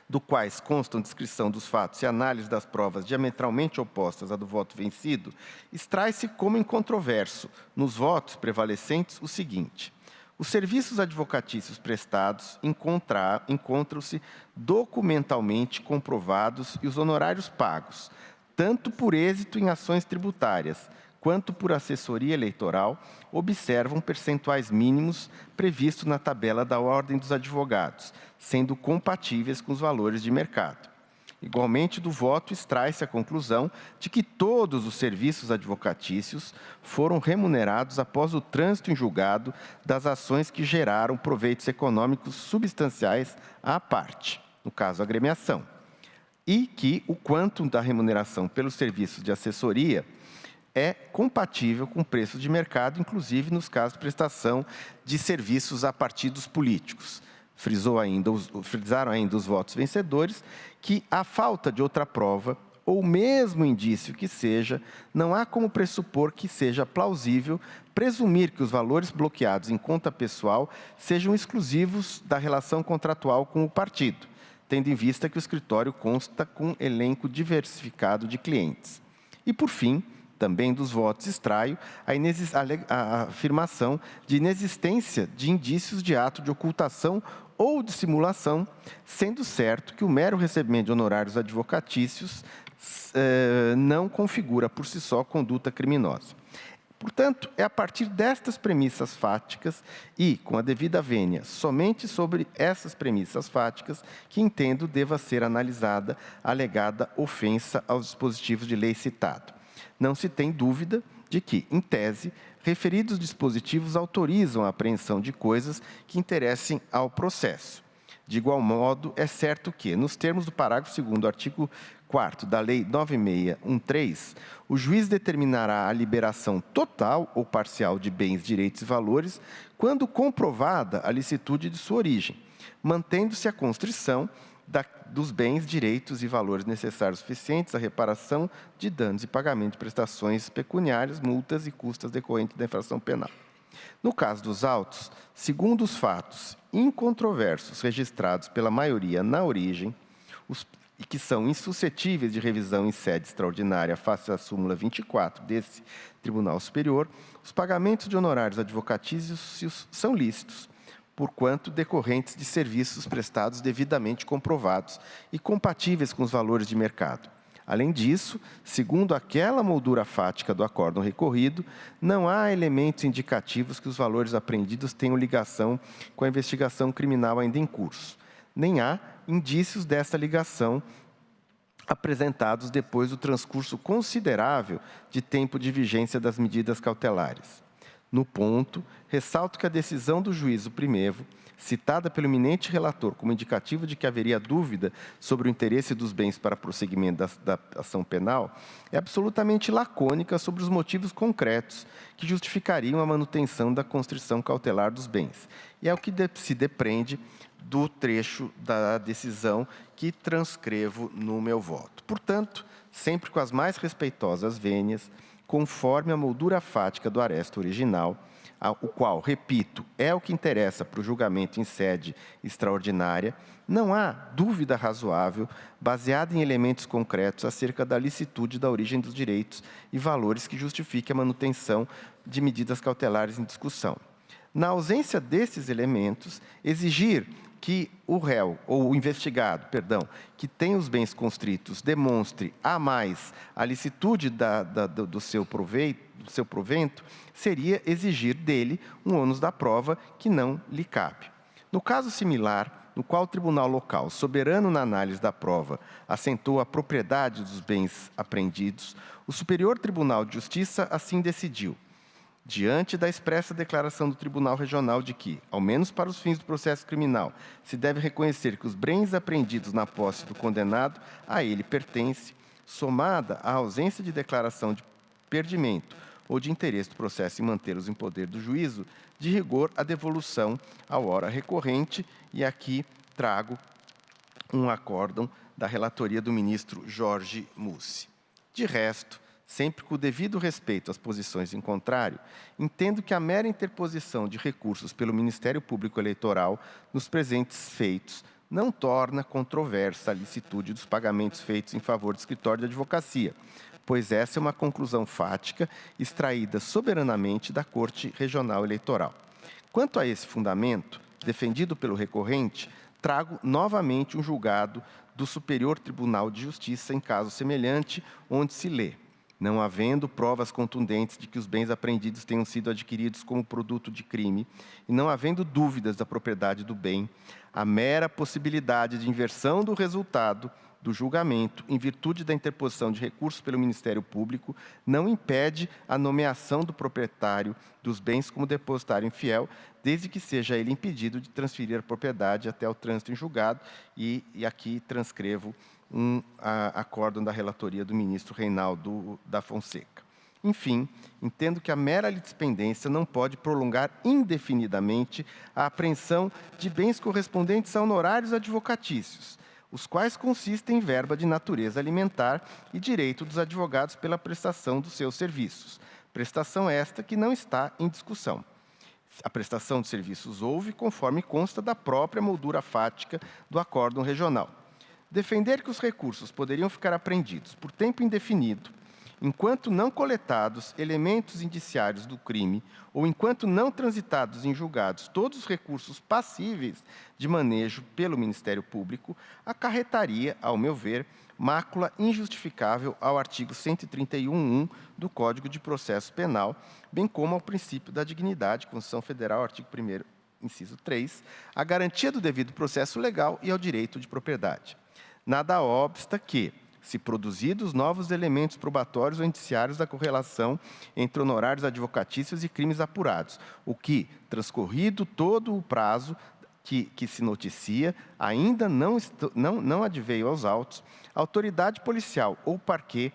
L: do quais constam descrição dos fatos e análise das provas diametralmente opostas à do voto vencido, extrai-se como incontroverso, nos votos prevalecentes, o seguinte: os serviços advocatícios prestados encontram-se documentalmente comprovados e os honorários pagos, tanto por êxito em ações tributárias, quanto por assessoria eleitoral, observam percentuais mínimos previstos na tabela da Ordem dos Advogados, sendo compatíveis com os valores de mercado. Igualmente, do voto extrai-se a conclusão de que todos os serviços advocatícios foram remunerados após o trânsito em julgado das ações que geraram proveitos econômicos substanciais à parte, no caso, a agremiação, e que o quantum da remuneração pelos serviços de assessoria é compatível com o preço de mercado, inclusive nos casos de prestação de serviços a partidos políticos. Frisaram ainda os votos vencedores que a falta de outra prova, ou mesmo indício que seja, não há como pressupor que seja plausível presumir que os valores bloqueados em conta pessoal sejam exclusivos da relação contratual com o partido, tendo em vista que o escritório consta com um elenco diversificado de clientes. E, por fim, também dos votos extraio a afirmação de inexistência de indícios de ato de ocultação ou de simulação, sendo certo que o mero recebimento de honorários advocatícios não configura por si só conduta criminosa. Portanto, é a partir destas premissas fáticas e, com a devida vênia, somente sobre essas premissas fáticas, que entendo deva ser analisada a alegada ofensa aos dispositivos de lei citado. Não se tem dúvida de que, em tese, referidos dispositivos autorizam a apreensão de coisas que interessem ao processo. De igual modo, é certo que, nos termos do parágrafo 2º do artigo 4º da Lei 9613, o juiz determinará a liberação total ou parcial de bens, direitos e valores quando comprovada a licitude de sua origem, mantendo-se a constrição dos bens, direitos e valores necessários suficientes à reparação de danos e pagamento de prestações pecuniárias, multas e custas decorrentes da infração penal. No caso dos autos, segundo os fatos incontroversos registrados pela maioria na origem, e que são insuscetíveis de revisão em sede extraordinária face à súmula 24 desse Tribunal Superior, os pagamentos de honorários advocatícios são lícitos, porquanto decorrentes de serviços prestados devidamente comprovados e compatíveis com os valores de mercado. Além disso, segundo aquela moldura fática do acórdão recorrido, não há elementos indicativos que os valores apreendidos tenham ligação com a investigação criminal ainda em curso. Nem há indícios dessa ligação apresentados depois do transcurso considerável de tempo de vigência das medidas cautelares. No ponto, ressalto que a decisão do juízo primevo, citada pelo eminente relator como indicativo de que haveria dúvida sobre o interesse dos bens para prosseguimento da ação penal, é absolutamente lacônica sobre os motivos concretos que justificariam a manutenção da constrição cautelar dos bens. E é o que se depreende do trecho da decisão que transcrevo no meu voto. Portanto, sempre com as mais respeitosas vênias, conforme a moldura fática do aresto original, o qual, repito, é o que interessa para o julgamento em sede extraordinária, não há dúvida razoável, baseada em elementos concretos, acerca da licitude da origem dos direitos e valores que justifique a manutenção de medidas cautelares em discussão. Na ausência desses elementos, exigir que o réu, ou o investigado, que tem os bens constritos, demonstre a mais a licitude do seu provento, seria exigir dele um ônus da prova que não lhe cabe. No caso similar, no qual o tribunal local, soberano na análise da prova, assentou a propriedade dos bens apreendidos, o Superior Tribunal de Justiça assim decidiu, diante da expressa declaração do Tribunal Regional de que, ao menos para os fins do processo criminal, se deve reconhecer que os bens apreendidos na posse do condenado a ele pertence, somada à ausência de declaração de perdimento ou de interesse do processo em mantê-los em poder do juízo, de rigor a devolução ao hora recorrente, e aqui trago um acórdão da relatoria do ministro Jorge Mussi. De resto, sempre com o devido respeito às posições em contrário, entendo que a mera interposição de recursos pelo Ministério Público Eleitoral nos presentes feitos não torna controversa a licitude dos pagamentos feitos em favor do escritório de advocacia, pois essa é uma conclusão fática extraída soberanamente da Corte Regional Eleitoral. Quanto a esse fundamento, defendido pelo recorrente, trago novamente um julgado do Superior Tribunal de Justiça em caso semelhante, onde se lê: não havendo provas contundentes de que os bens apreendidos tenham sido adquiridos como produto de crime e não havendo dúvidas da propriedade do bem, a mera possibilidade de inversão do resultado do julgamento, em virtude da interposição de recursos pelo Ministério Público, não impede a nomeação do proprietário dos bens como depositário infiel, desde que seja ele impedido de transferir a propriedade até o trânsito em julgado, e aqui transcrevo um acórdão da relatoria do ministro Reinaldo da Fonseca. Enfim, entendo que a mera litispendência não pode prolongar indefinidamente a apreensão de bens correspondentes a honorários advocatícios, os quais consistem em verba de natureza alimentar e direito dos advogados pela prestação dos seus serviços. Prestação esta que não está em discussão. A prestação de serviços houve conforme consta da própria moldura fática do acórdão regional. Defender que os recursos poderiam ficar apreendidos por tempo indefinido, enquanto não coletados elementos indiciários do crime ou enquanto não transitados em julgados todos os recursos passíveis de manejo pelo Ministério Público, acarretaria, ao meu ver, mácula injustificável ao artigo 131.1 do Código de Processo Penal, bem como ao princípio da dignidade, Constituição Federal, artigo 1º, inciso 3, à garantia do devido processo legal e ao direito de propriedade. Nada obsta que, se produzidos novos elementos probatórios ou indiciários da correlação entre honorários advocatícios e crimes apurados, o que, transcorrido todo o prazo que se noticia, ainda não adveio aos autos, a autoridade policial ou parquê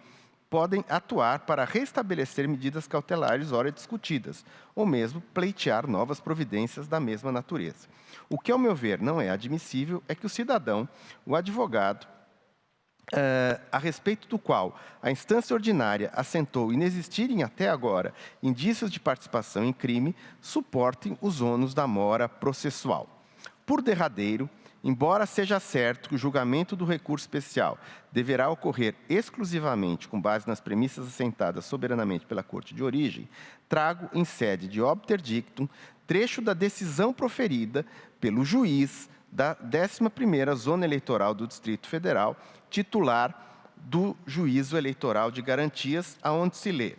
L: podem atuar para restabelecer medidas cautelares ora discutidas, ou mesmo pleitear novas providências da mesma natureza. O que, ao meu ver, não é admissível é que o cidadão, o advogado, a respeito do qual a instância ordinária assentou inexistirem até agora indícios de participação em crime, suportem os ônus da mora processual. Por derradeiro, embora seja certo que o julgamento do recurso especial deverá ocorrer exclusivamente com base nas premissas assentadas soberanamente pela Corte de origem, trago em sede de obter dictum trecho da decisão proferida pelo juiz da 11ª Zona Eleitoral do Distrito Federal, titular do Juízo Eleitoral de Garantias, aonde se lê: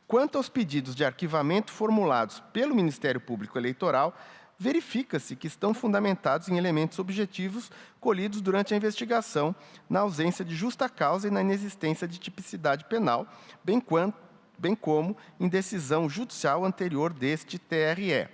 L: quanto aos pedidos de arquivamento formulados pelo Ministério Público Eleitoral, verifica-se que estão fundamentados em elementos objetivos colhidos durante a investigação, na ausência de justa causa e na inexistência de tipicidade penal, bem como em decisão judicial anterior deste TRE.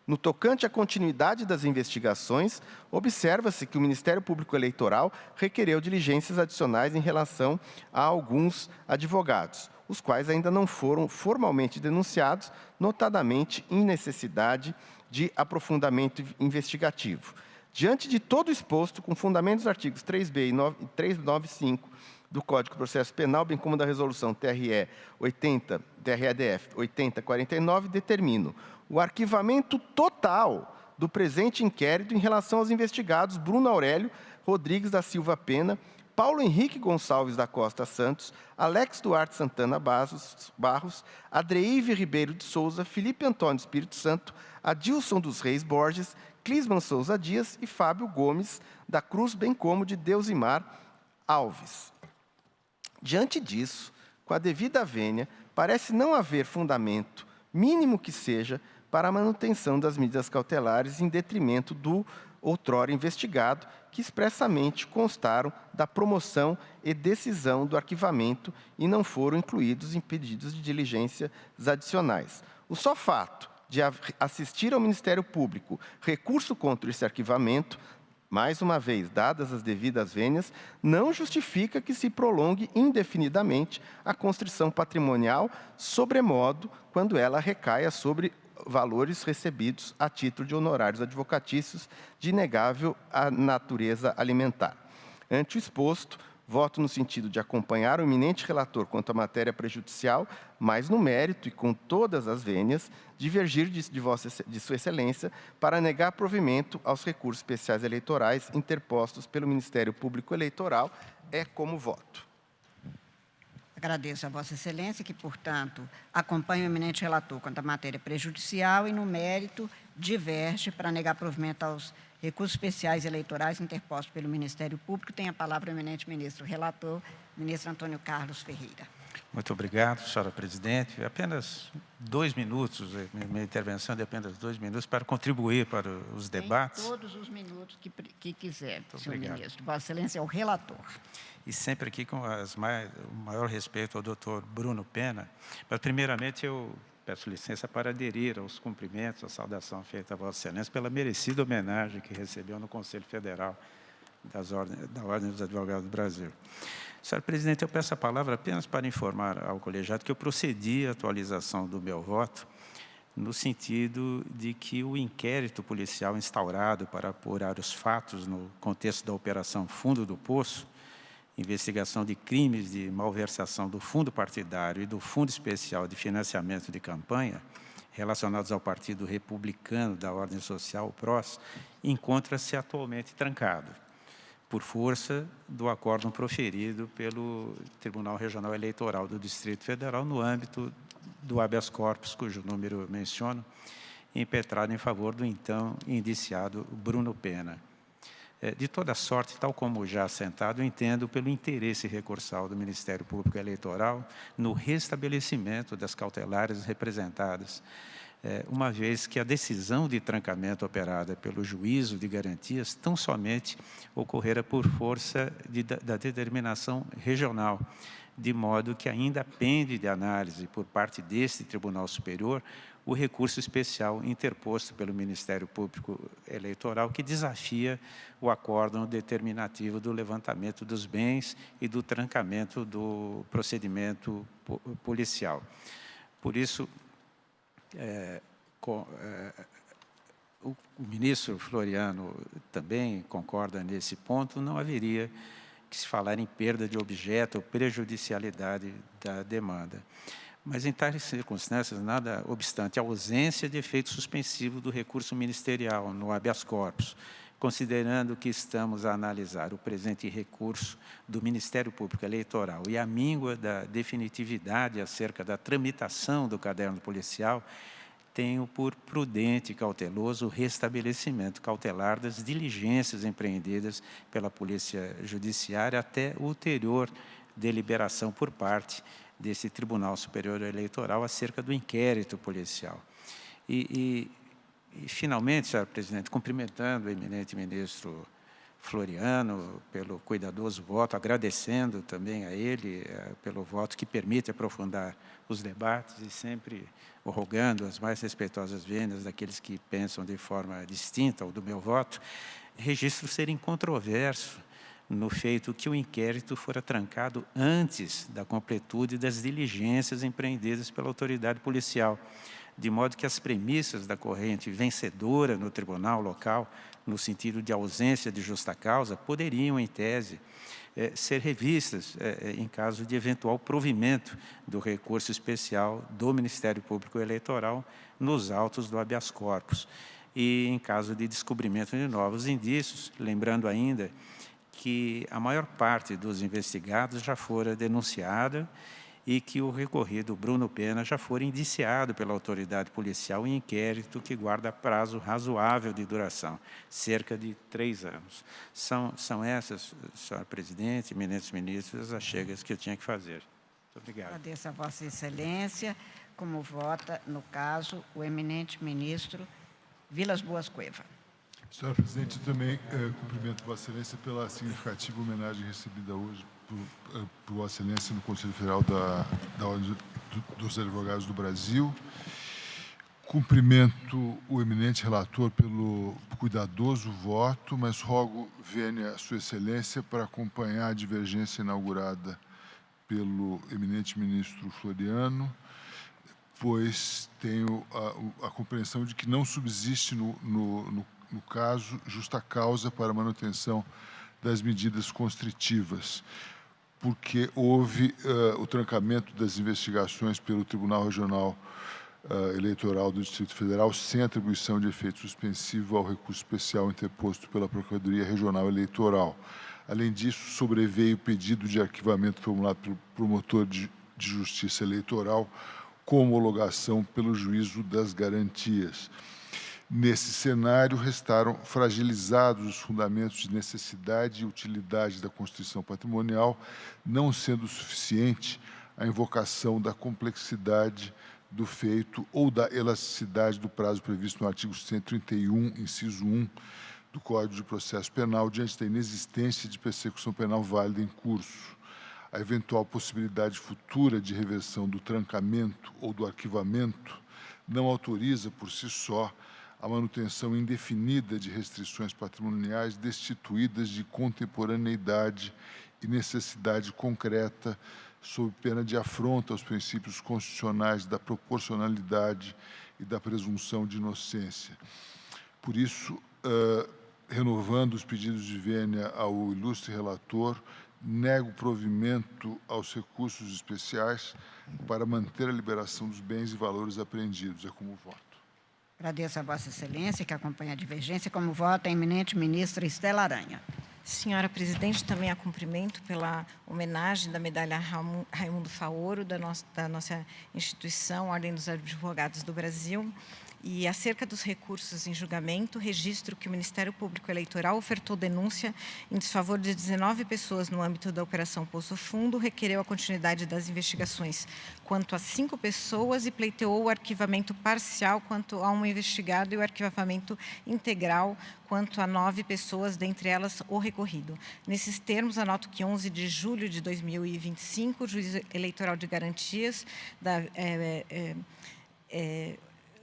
L: No tocante à continuidade das investigações, observa-se que o Ministério Público Eleitoral requereu diligências adicionais em relação a alguns advogados, os quais ainda não foram formalmente denunciados, notadamente em necessidade de aprofundamento investigativo. Diante de todo o exposto, com fundamento dos artigos 3b e 395 do Código de Processo Penal, bem como da Resolução TRE-DF 8049, determino o arquivamento total do presente inquérito em relação aos investigados Bruno Aurélio Rodrigues da Silva Pena, Paulo Henrique Gonçalves da Costa Santos, Alex Duarte Santana Barros, Adreive Ribeiro de Souza, Felipe Antônio Espírito Santo, Adilson dos Reis Borges, Clisman Souza Dias e Fábio Gomes da Cruz, bem como de Deusimar Alves. Diante disso, com a devida vênia, parece não haver fundamento, mínimo que seja, para a manutenção das medidas cautelares em detrimento do outrora investigado, que expressamente constaram da promoção e decisão do arquivamento e não foram incluídos em pedidos de diligências adicionais. O só fato de assistir ao Ministério Público recurso contra esse arquivamento, mais uma vez, dadas as devidas vênias, não justifica que se prolongue indefinidamente a constrição patrimonial, sobremodo quando ela recaia sobre valores recebidos a título de honorários advocatícios de inegável natureza alimentar. Ante o exposto, voto no sentido de acompanhar o eminente relator quanto à matéria prejudicial, mas no mérito e com todas as vênias, divergir de Sua Excelência para negar provimento aos recursos especiais eleitorais interpostos pelo Ministério Público Eleitoral. É como voto.
G: Agradeço a Vossa Excelência, que, portanto, acompanha o eminente relator quanto à matéria prejudicial e, no mérito, diverge para negar provimento aos recursos especiais eleitorais interpostos pelo Ministério Público. Tem a palavra o eminente ministro relator, ministro Antônio Carlos Ferreira.
K: Muito obrigado, senhora presidente. Apenas 2 minutos, minha intervenção de apenas 2 minutos para contribuir para os debates.
G: Tem todos os minutos que quiser,
K: Muito
G: senhor
K: obrigado.
G: ministro. Vossa Excelência é o relator.
K: E sempre aqui com o maior respeito ao doutor Bruno Pena. Mas, primeiramente, eu peço licença para aderir aos cumprimentos, à saudação feita a Vossa Excelência pela merecida homenagem que recebeu no Conselho Federal da Ordem dos Advogados do Brasil. Senhor presidente, eu peço a palavra apenas para informar ao colegiado que eu procedi à atualização do meu voto no sentido de que o inquérito policial instaurado para apurar os fatos no contexto da Operação Fundo do Poço, investigação de crimes de malversação do fundo partidário e do Fundo Especial de Financiamento de Campanha, relacionados ao Partido Republicano da Ordem Social, o PROS, encontra-se atualmente trancado, por força do acórdão proferido pelo Tribunal Regional Eleitoral do Distrito Federal no âmbito do habeas corpus, cujo número menciono, impetrado em favor do então indiciado Bruno Pena. De toda sorte, tal como já assentado, eu entendo pelo interesse recursal do Ministério Público Eleitoral no restabelecimento das cautelares representadas, uma vez que a decisão de trancamento operada pelo juízo de garantias tão somente ocorrera por força da determinação regional, de modo que ainda pende de análise por parte deste Tribunal Superior o recurso especial interposto pelo Ministério Público Eleitoral, que desafia o acórdão determinativo do levantamento dos bens e do trancamento do procedimento policial. Por isso, o ministro Floriano também concorda nesse ponto, não haveria que se falar em perda de objeto ou prejudicialidade da demanda. Mas, em tais circunstâncias, nada obstante a ausência de efeito suspensivo do recurso ministerial no habeas corpus, considerando que estamos a analisar o presente recurso do Ministério Público Eleitoral e a míngua da definitividade acerca da tramitação do caderno policial, tenho por prudente e cauteloso o restabelecimento cautelar das diligências empreendidas pela Polícia Judiciária até ulterior deliberação por parte desse Tribunal Superior Eleitoral acerca do inquérito policial. E finalmente, senhor presidente, cumprimentando o eminente ministro Floriano pelo cuidadoso voto, agradecendo também a ele pelo voto que permite aprofundar os debates e sempre rogando as mais respeitosas vênias daqueles que pensam de forma distinta ao do meu voto, registro ser incontroverso no feito que o inquérito fora trancado antes da completude das diligências empreendidas pela autoridade policial, de modo que as premissas da corrente vencedora no tribunal local, no sentido de ausência de justa causa, poderiam, em tese, ser revistas em caso de eventual provimento do recurso especial do Ministério Público Eleitoral nos autos do habeas corpus. E em caso de descobrimento de novos indícios, lembrando ainda que a maior parte dos investigados já fora denunciada e que o recorrido Bruno Pena já foi indiciado pela autoridade policial em inquérito que guarda prazo razoável de duração, cerca de 3 anos. São essas, senhor presidente, eminentes ministros, as chegas que eu tinha que fazer. Muito obrigado.
G: Agradeço a Vossa Excelência. Como vota, no caso, o eminente ministro Vilas Boas Cueva.
P: Senhor presidente, eu também cumprimento Vossa Excelência pela significativa homenagem recebida hoje por Vossa Excelência no Conselho Federal da Ordem dos Advogados do Brasil. Cumprimento o eminente relator pelo cuidadoso voto, mas rogo vênia Sua Excelência para acompanhar a divergência inaugurada pelo eminente ministro Floriano, pois tenho a compreensão de que não subsiste no caso justa causa para a manutenção das medidas constritivas, porque houve o trancamento das investigações pelo Tribunal Regional Eleitoral do Distrito Federal sem atribuição de efeito suspensivo ao recurso especial interposto pela Procuradoria Regional Eleitoral. Além disso, sobreveio o pedido de arquivamento formulado pelo promotor de Justiça Eleitoral com homologação pelo Juízo das Garantias. Nesse cenário, restaram fragilizados os fundamentos de necessidade e utilidade da Constituição Patrimonial, não sendo suficiente a invocação da complexidade do feito ou da elasticidade do prazo previsto no artigo 131, inciso 1, do Código de Processo Penal, diante da inexistência de persecução penal válida em curso. A eventual possibilidade futura de reversão do trancamento ou do arquivamento não autoriza, por si só, a manutenção indefinida de restrições patrimoniais destituídas de contemporaneidade e necessidade concreta, sob pena de afronta aos princípios constitucionais da proporcionalidade e da presunção de inocência. Por isso, renovando os pedidos de vênia ao ilustre relator, nego provimento aos recursos especiais para manter a liberação dos bens e valores apreendidos. É como voto.
G: Agradeço a Vossa Excelência, que acompanha a divergência. Como vota a eminente ministra Estela Aranha.
M: Senhora presidente, também a cumprimento pela homenagem da medalha Raimundo Faoro, da nossa instituição, Ordem dos Advogados do Brasil. E acerca dos recursos em julgamento, registro que o Ministério Público Eleitoral ofertou denúncia em desfavor de 19 pessoas no âmbito da Operação Poço Fundo, requereu a continuidade das investigações quanto a 5 pessoas e pleiteou o arquivamento parcial quanto a um investigado e o arquivamento integral quanto a 9 pessoas, dentre elas o recorrido. Nesses termos, anoto que 11 de julho de 2025, o Juiz Eleitoral de Garantias da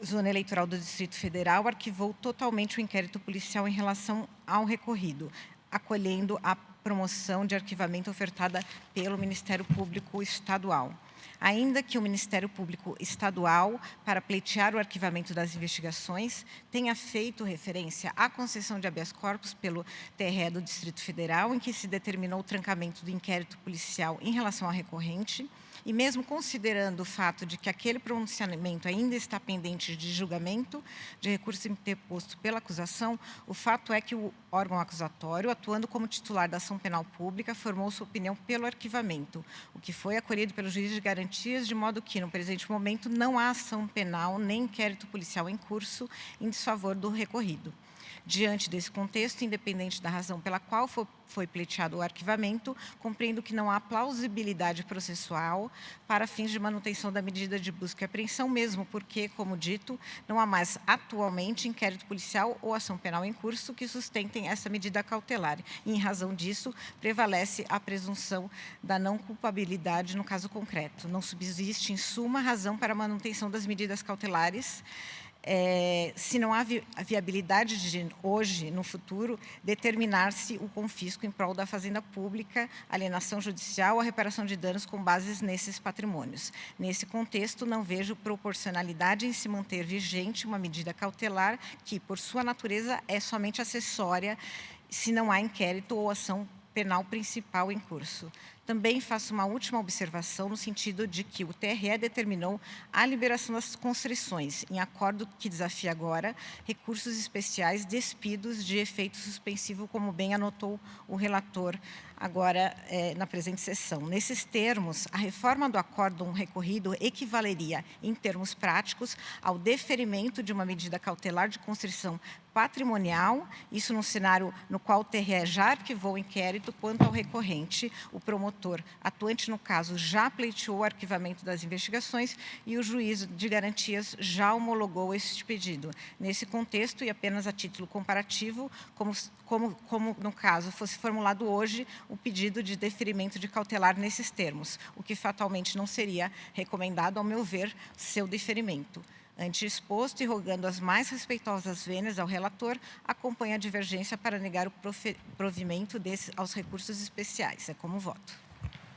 M: Zona Eleitoral do Distrito Federal arquivou totalmente o inquérito policial em relação ao recorrido, acolhendo a promoção de arquivamento ofertada pelo Ministério Público Estadual. Ainda que o Ministério Público Estadual, para pleitear o arquivamento das investigações, tenha feito referência à concessão de habeas corpus pelo TRE do Distrito Federal, em que se determinou o trancamento do inquérito policial em relação ao recorrente, e mesmo considerando o fato de que aquele pronunciamento ainda está pendente de julgamento, de recurso interposto pela acusação, o fato é que o órgão acusatório, atuando como titular da ação penal pública, formou sua opinião pelo arquivamento, o que foi acolhido pelo juiz de garantias, de modo que, no presente momento, não há ação penal nem inquérito policial em curso em desfavor do recorrido. Diante desse contexto, independente da razão pela qual foi pleiteado o arquivamento, compreendo que não há plausibilidade processual para fins de manutenção da medida de busca e apreensão, mesmo porque, como dito, não há mais atualmente inquérito policial ou ação penal em curso que sustentem essa medida cautelar. E, em razão disso, prevalece a presunção da não culpabilidade no caso concreto. Não subsiste, em suma, razão para a manutenção das medidas cautelares, se não há viabilidade de hoje, no futuro, determinar-se o confisco em prol da fazenda pública, alienação judicial ou a reparação de danos com bases nesses patrimônios. Nesse contexto, não vejo proporcionalidade em se manter vigente uma medida cautelar que, por sua natureza, é somente acessória se não há inquérito ou ação penal principal em curso. Também faço uma última observação no sentido de que o TRE determinou a liberação das constrições, em acordo que desafia agora recursos especiais despidos de efeito suspensivo, como bem anotou o relator agora na presente sessão. Nesses termos, a reforma do acórdão recorrido equivaleria, em termos práticos, ao deferimento de uma medida cautelar de constrição patrimonial, isso num cenário no qual o TRE já arquivou o inquérito, quanto ao recorrente, o promotor atuante no caso já pleiteou o arquivamento das investigações e o juízo de garantias já homologou este pedido. Nesse contexto, e apenas a título comparativo, como no caso fosse formulado hoje o pedido de deferimento de cautelar nesses termos, o que fatalmente não seria recomendado, ao meu ver, seu deferimento. Ante exposto e rogando as mais respeitosas vênias ao relator, acompanha a divergência para negar o provimento aos recursos especiais. É como voto.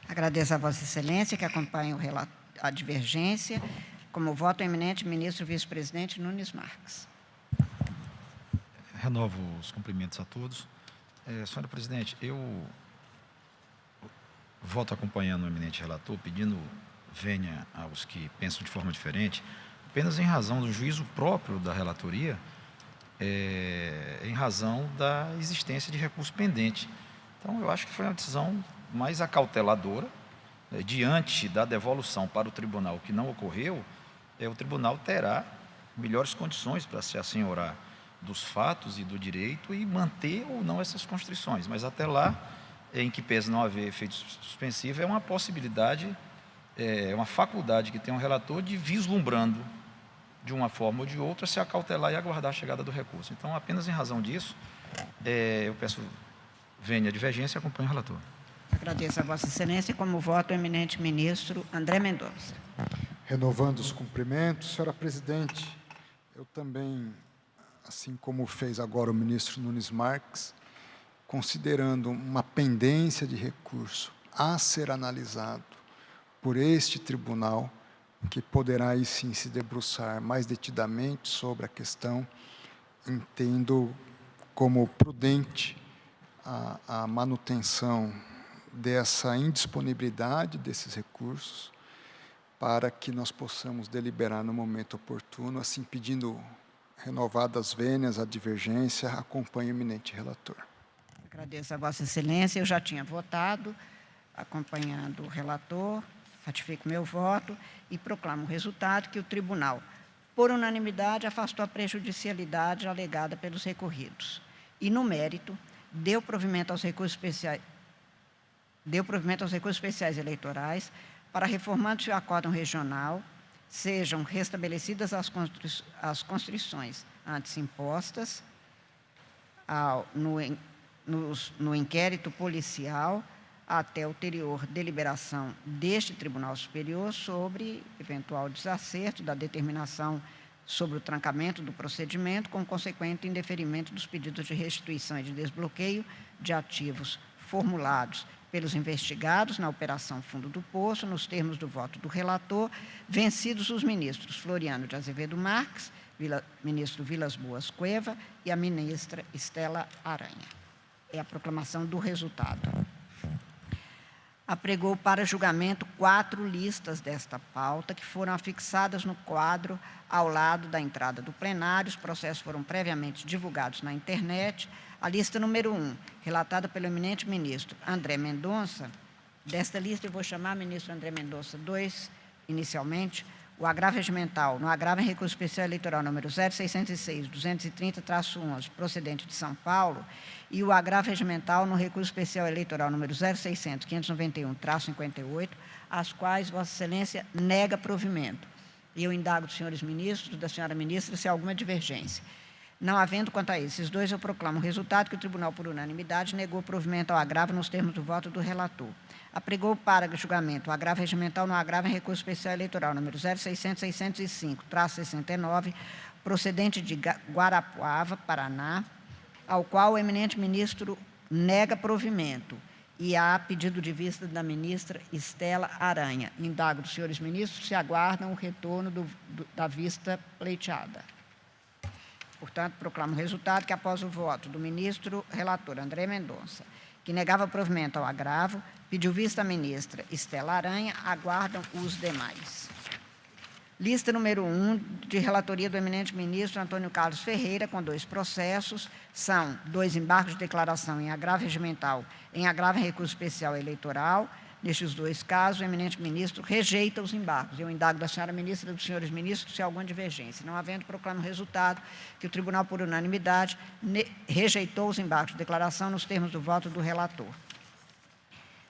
G: Agradeço a Vossa Excelência, que acompanha a divergência. Como voto, o eminente ministro vice-presidente Nunes Marques.
N: Renovo os cumprimentos a todos. Senhora Presidente, eu voto acompanhando o eminente relator, pedindo vênia aos que pensam de forma diferente, apenas em razão do juízo próprio da relatoria, em razão da existência de recurso pendente. Então, eu acho que foi uma decisão mais acauteladora, diante da devolução para o tribunal que não ocorreu, o tribunal terá melhores condições para se assenhorar dos fatos e do direito e manter ou não essas constrições. Mas até lá, em que pese não haver efeito suspensivo, é uma possibilidade, é uma faculdade que tem um relator de vislumbrando de uma forma ou de outra, se acautelar e aguardar a chegada do recurso. Então, apenas em razão disso, eu peço vênia a divergência e acompanho o relator.
G: Agradeço a Vossa Excelência. Como voto, o eminente ministro André Mendonça.
J: Renovando os cumprimentos, senhora Presidente, eu também, assim como fez agora o ministro Nunes Marques, considerando uma pendência de recurso a ser analisado por este tribunal, que poderá aí sim se debruçar mais detidamente sobre a questão, entendo como prudente a manutenção dessa indisponibilidade desses recursos para que nós possamos deliberar no momento oportuno, assim pedindo renovadas vênias, a divergência, acompanhe o eminente relator.
G: Agradeço a Vossa Excelência, eu já tinha votado, acompanhando o relator, ratifico meu voto e proclamo o resultado que o tribunal, por unanimidade, afastou a prejudicialidade alegada pelos recorridos e, no mérito, deu provimento aos recursos especiais eleitorais para, reformando-se o acórdão regional, sejam restabelecidas as constrições antes impostas no inquérito policial até ulterior deliberação deste Tribunal Superior sobre eventual desacerto da determinação sobre o trancamento do procedimento, com consequente indeferimento dos pedidos de restituição e de desbloqueio de ativos formulados pelos investigados na Operação Fundo do Poço, nos termos do voto do relator, vencidos os ministros Floriano de Azevedo Marques, ministro Vilas Boas Cueva e a ministra Estela Aranha. É a proclamação do resultado. Apregou para julgamento 4 listas desta pauta, que foram afixadas no quadro ao lado da entrada do plenário. Os processos foram previamente divulgados na internet. A lista número 1, relatada pelo eminente ministro André Mendonça. Desta lista, eu vou chamar o ministro André Mendonça 2, inicialmente. O agravo regimental, no agravo em recurso especial eleitoral número 0606-230-11, procedente de São Paulo, e o agravo regimental no recurso especial eleitoral número 0600-591-58, às quais Vossa Excelência nega provimento. E eu indago dos senhores ministros, da senhora ministra, se há alguma divergência. Não havendo quanto a esses dois, eu proclamo o resultado que o tribunal, por unanimidade, negou provimento ao agravo nos termos do voto do relator. Apregou para julgamento o agravo regimental no agravo em recurso especial eleitoral número 0600-605-69, procedente de Guarapuava, Paraná, ao qual o eminente ministro nega provimento e há pedido de vista da ministra Estela Aranha. Indago dos senhores ministros se aguardam o retorno da vista pleiteada. Portanto, proclamo o resultado que, após o voto do ministro relator André Mendonça que negava provimento ao agravo, pediu vista à ministra Estela Aranha, aguardam os demais. Lista número 1, de relatoria do eminente ministro Antônio Carlos Ferreira, com 2 processos, são 2 embargos de declaração em agravo regimental, em agravo em recurso especial eleitoral. Nestes 2 casos, o eminente ministro rejeita os embargos. Eu indago da senhora ministra e dos senhores ministros se há alguma divergência. Não havendo, proclamo o resultado que o tribunal, por unanimidade, rejeitou os embargos de declaração nos termos do voto do relator.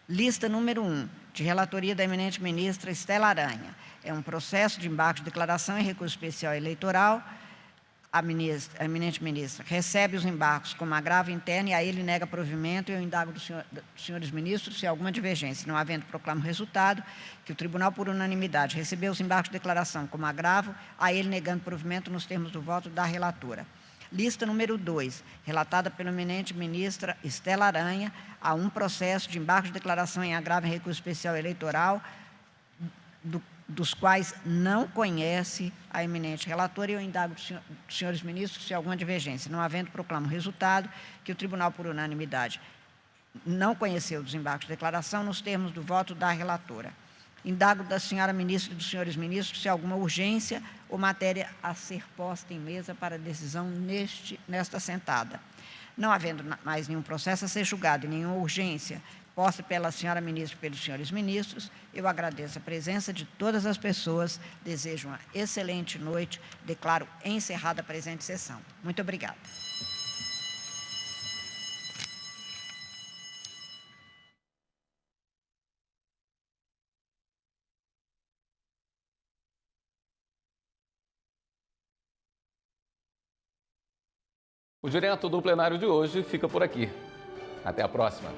G: Lista número 1, de relatoria da eminente ministra Estela Aranha. É um processo de embargo de declaração em recurso especial eleitoral. A eminente ministra recebe os embargos como agravo interno e a ele nega provimento. Eu indago dos senhores ministros se há alguma divergência. Não havendo, proclamo o resultado que o tribunal, por unanimidade, recebeu os embargos de declaração como agravo, a ele negando provimento nos termos do voto da relatora. Lista número 2, relatada pela eminente ministra Estela Aranha, há um processo de embargo de declaração em agravo em recurso especial eleitoral, dos quais não conhece a eminente relatora, e eu indago dos senhores ministros se há alguma divergência. Não havendo, proclamo o resultado que o tribunal, por unanimidade, não conheceu dos embargos de declaração nos termos do voto da relatora. Indago da senhora ministra e dos senhores ministros se há alguma urgência ou matéria a ser posta em mesa para decisão nesta assentada. Não havendo mais nenhum processo a ser julgado e nenhuma urgência posta pela senhora ministra e pelos senhores ministros, eu agradeço a presença de todas as pessoas, desejo uma excelente noite, declaro encerrada a presente sessão. Muito obrigada.
A: O Direto do Plenário de hoje fica por aqui. Até a próxima.